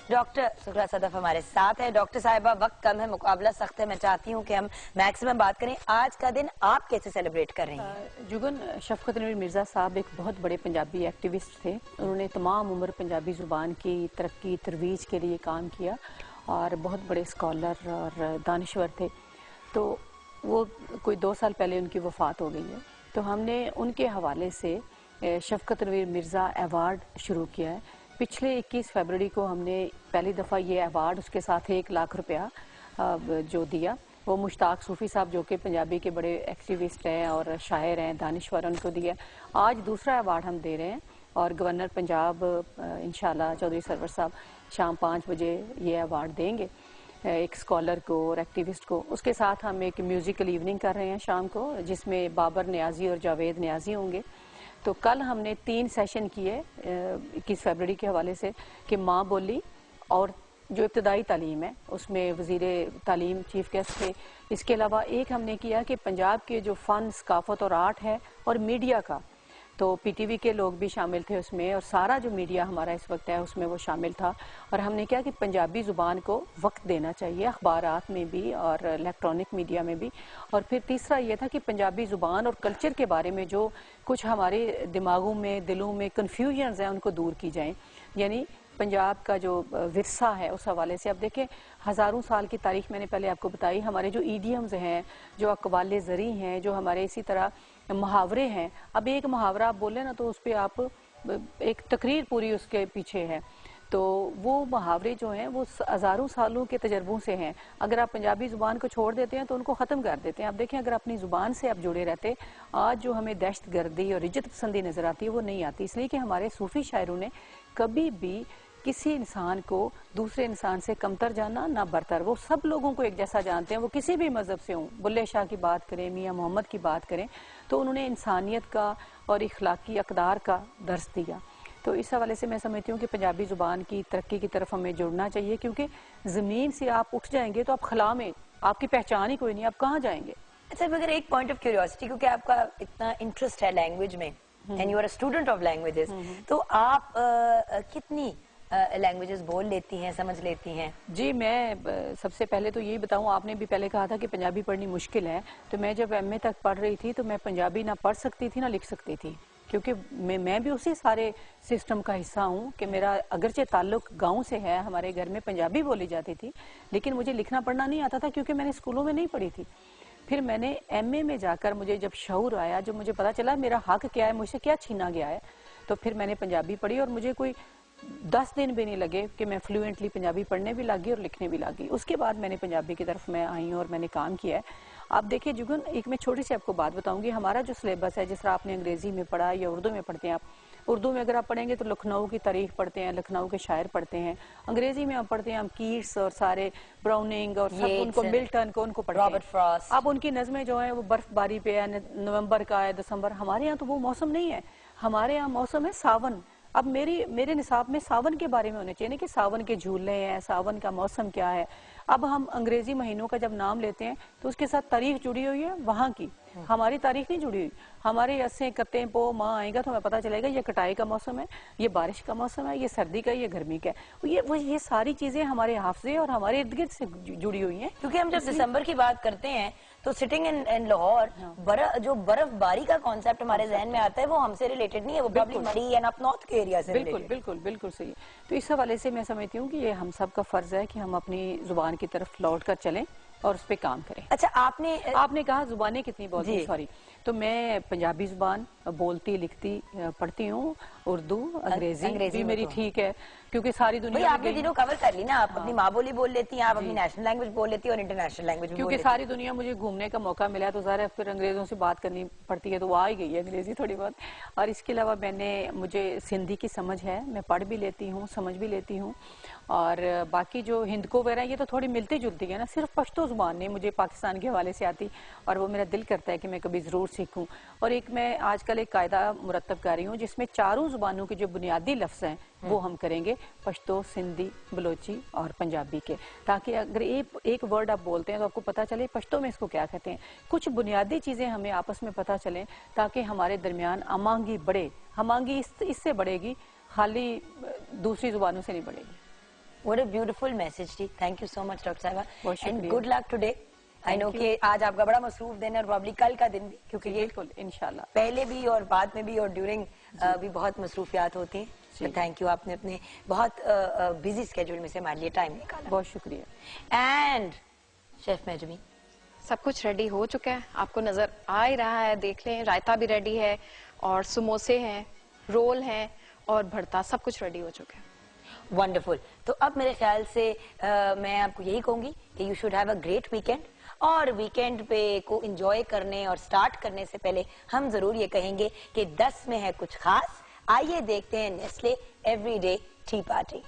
डॉक्टर सुखरा सदफ हमारे साथ है। डॉक्टर साहिबा, वक्त कम है, मुकाबला सख्त है, मैं चाहती हूँ कि हम मैक्सिमम बात करें। आज का दिन आप कैसे सेलिब्रेट कर रही हैं? जुगन, शफकत नवीर मिर्ज़ा साहब एक बहुत बड़े पंजाबी एक्टिविस्ट थे। उन्होंने तमाम उम्र पंजाबी ज़ुबान की तरक्की तरवीज के लिए काम किया और बहुत बड़े स्कॉलर और दानिश्वर थे। तो वो कोई 2 साल पहले उनकी वफ़ात हो गई है। तो हमने उनके हवाले से शफकत नवीर मिर्ज़ा अवार्ड शुरू किया है। पिछले 21 फरवरी को हमने पहली दफ़ा ये अवार्ड, उसके साथ 1 लाख रुपया जो दिया, वो मुश्ताक सूफ़ी साहब जो कि पंजाबी के बड़े एक्टिविस्ट हैं और शायर हैं, दानिश्वर, उनको दिया। आज दूसरा अवार्ड हम दे रहे हैं और गवर्नर पंजाब इंशाल्लाह चौधरी सरवर साहब शाम 5 बजे ये अवार्ड देंगे एक स्कॉलर को और एक्टिविस्ट को। उसके साथ हम एक म्यूज़िकल इवनिंग कर रहे हैं शाम को, जिसमें बाबर न्याजी और जावेद न्याजी होंगे। तो कल हमने 3 सेशन किए 21 फरवरी के हवाले से कि माँ बोली और जो इब्तदाई तालीम है उसमें वज़ीर तालीम चीफ गेस्ट थे। इसके अलावा एक हमने किया कि पंजाब के जो फ़न, सकाफ़त और आर्ट है और मीडिया का, तो पीटीवी के लोग भी शामिल थे उसमें और सारा जो मीडिया हमारा इस वक्त है उसमें वो शामिल था। और हमने क्या कि पंजाबी ज़ुबान को वक्त देना चाहिए अखबारात में भी और इलेक्ट्रॉनिक मीडिया में भी। और फिर तीसरा ये था कि पंजाबी ज़ुबान और कल्चर के बारे में जो कुछ हमारे दिमागों में, दिलों में कन्फ्यूजन्स हैं उनको दूर की जाएँ। यानी पंजाब का जो विरसा है उस हवाले से अब देखें, हज़ारों साल की तारीख मैंने पहले आपको बताई। हमारे जो ईडियम्स हैं, जो अक़वाले ज़री हैं, जो हमारे इसी तरह मुहावरे हैं। अब एक मुहावरा आप बोले ना तो उस पर आप एक तकरीर पूरी उसके पीछे है। तो वो मुहावरे जो हैं वो हज़ारों सालों के तजर्बों से हैं। अगर आप पंजाबी ज़ुबान को छोड़ देते हैं तो उनको ख़त्म कर देते हैं। आप देखें, अगर अपनी ज़ुबान से आप जुड़े रहते, आज जो हमें दहशत गर्दी और इज्जत पसंदी नज़र आती है वो नहीं आती। इसलिए कि हमारे सूफ़ी शायरों ने कभी भी किसी इंसान को दूसरे इंसान से कमतर जाना ना बरतर, वो सब लोगों को एक जैसा जानते हैं, वो किसी भी मज़हब से हों। बुल्ले शाह की बात करें, मियाँ मोहम्मद की बात करें, तो उन्होंने इंसानियत का और इखलाकी अक़दार का दर्स दिया। तो इस हवाले से मैं समझती हूँ कि पंजाबी ज़ुबान की तरक्की की तरफ हमें जुड़ना चाहिए, क्योंकि ज़मीन से आप उठ जाएंगे तो आप खला में आपकी पहचान ही कोई नहीं, आप कहाँ जाएंगे। अच्छा, मगर एक पॉइंट ऑफ क्यूरियोसिटी, क्योंकि आपका इतना इंटरेस्ट है लैंग्वेज में and you are a student of languages, तो आप कितनी लैंग्वेजेस बोल लेती हैं, समझ लेती हैं? जी, मैं सबसे पहले तो यही बताऊं, आपने भी पहले कहा था कि पंजाबी पढ़नी मुश्किल है। तो मैं जब एमए तक पढ़ रही थी तो मैं पंजाबी ना पढ़ सकती थी ना लिख सकती थी, क्योंकि मैं भी उसी सारे सिस्टम का हिस्सा हूँ कि मेरा अगरचे ताल्लुक गांव से है, हमारे घर में पंजाबी बोली जाती थी, लेकिन मुझे लिखना पढ़ना नहीं आता था क्योंकि मैंने स्कूलों में नहीं पढ़ी थी। फिर मैंने एमए में जाकर मुझे जब शऊर आया, जब मुझे पता चला मेरा हक क्या है, मुझसे क्या छीना गया है, तो फिर मैंने पंजाबी पढ़ी और मुझे कोई 10 दिन भी नहीं लगे कि मैं फ्लुएंटली पंजाबी पढ़ने भी लगी और लिखने भी लगी। उसके बाद मैंने पंजाबी की तरफ मैं आई और मैंने काम किया है। आप देखिए जुगन, एक मैं छोटी सी आपको बात बताऊंगी। हमारा जो सिलेबस है, जिस तरह आपने अंग्रेजी में पढ़ा या उर्दू में पढ़ते हैं, आप उर्दू में अगर आप पढ़ेंगे तो लखनऊ की तारीख पढ़ते हैं, लखनऊ के शायर पढ़ते हैं। अंग्रेजी में आप पढ़ते हैं हम कीट्स और सारे ब्राउनिंग और सब उनको, मिल्टन को उनको पढ़ते हैं, रॉबर्ट फ्रॉस्ट। अब उनकी नज़में जो है वो बर्फबारी पे है, नवंबर का है, दिसंबर। हमारे यहाँ तो वो मौसम नहीं है, हमारे यहाँ मौसम है सावन। अब मेरे निसाब में सावन के बारे में होने चाहिए कि सावन के झूले हैं, सावन का मौसम क्या है। अब हम अंग्रेजी महीनों का जब नाम लेते हैं तो उसके साथ तारीख जुड़ी हुई है वहाँ की, हमारी तारीख नहीं जुड़ी हुई। हमारे अस्से कत्ते पो माँ आएगा तो हमें पता चलेगा ये कटाई का मौसम है, ये बारिश का मौसम है, ये सर्दी का, ये गर्मी का है। ये सारी चीजें हमारे हाफजे और हमारे इर्द गिर्द से जुड़ी हुई हैं। क्योंकि हम जब दिसंबर की बात करते हैं तो सिटिंग इन लाहौर, जो बर्फबारी का कॉन्सेप्ट हमारे जहन में आता है वो हमसे रिलेटेड नहीं है, वो प्रॉब्ली मरी एंड अप नॉर्थ के एरिया से बिल्कुल सही। तो इस हवाले से मैं समझती हूँ कि ये हम सब का फर्ज है कि हम अपनी जुबान की तरफ लौट कर चलें और उस पर काम करें। अच्छा, आपने कहा जुबानें कितनी बोलती, सॉरी, तो मैं पंजाबी जुबान बोलती, लिखती, पढ़ती हूँ, उर्दू, अंग्रेजी भी मेरी ठीक है। क्योंकि सारी भाई दुनिया में आपने गई तीनों कवर कर ली ना, आप अपनी माँ बोली बोल लेती हैं, आप अपनी नेशनल लैंग्वेज बोल लेती हैं और इंटरनेशनल लैंग्वेज भी बोल क्योंकि लेती हैं। सारी दुनिया मुझे घूमने का मौका मिला है, तो ज़ाहिर है फिर अंग्रेज़ों से बात करनी पड़ती है, तो वो आ ही गई है अंग्रेज़ी थोड़ी बहुत। और इसके अलावा मुझे सिंधी की समझ है, मैं पढ़ भी लेती हूँ, समझ भी लेती हूँ। और बाकी जो हिंदको वगैरह ये तो थोड़ी मिलती जुलती है ना, सिर्फ पश्तो ज़ुबान नहीं मुझे पाकिस्तान के हवाले से आती, और वो मेरा दिल करता है कि मैं कभी ज़रूर सीखूँ। और एक मैं आजकल एक कायदा मुरतब कर रही हूँ जिसमें चारों ज़ुबानों के जो बुनियादी लफ्ज़ हैं वो हम करेंगे, पश्तो, सिंधी, बलोची और पंजाबी के, ताकि अगर एक वर्ड आप बोलते हैं तो आपको पता चले पश्तो में इसको क्या कहते हैं। कुछ बुनियादी चीज़ें हमें आपस में पता चलें ताकि हमारे दरमियान अमांगी बढ़े। हमांगी इससे बढ़ेगी, खाली दूसरी ज़ुबानों से नहीं बढ़ेगी। What a beautiful message थी। Thank you so much doctor साहिबा, बहुत and शुक्रिया। good luck today। I know कि आज आपका बड़ा मसरूफ दिन है और प्रॉब्ली कल का दिन भी, क्योंकि ये बिल्कुल इंशाल्लाह पहले भी और बाद में भी और ड्यूरिंग भी बहुत मसरूफियात होती हैं। तो थैंक यू, आपने अपने बहुत बिजी स्केड्यूल में से हमारे लिए टाइम निकाला। बहुत शुक्रिया। एंड शेफ मेजमी, सब कुछ रेडी हो चुका है, आपको नजर आ ही रहा है, देख लें। रायता भी रेडी है और समोसे हैं, रोल हैं और भरता, सब कुछ रेडी हो चुका है। वंडरफुल। तो अब मेरे ख्याल से मैं आपको यही कहूंगी कि you should have a great weekend, और वीकेंड पे को एंजॉय करने और स्टार्ट करने से पहले हम जरूर ये कहेंगे कि 10 में है कुछ खास। आइए देखते हैं नेस्ले एवरीडे टी पार्टी।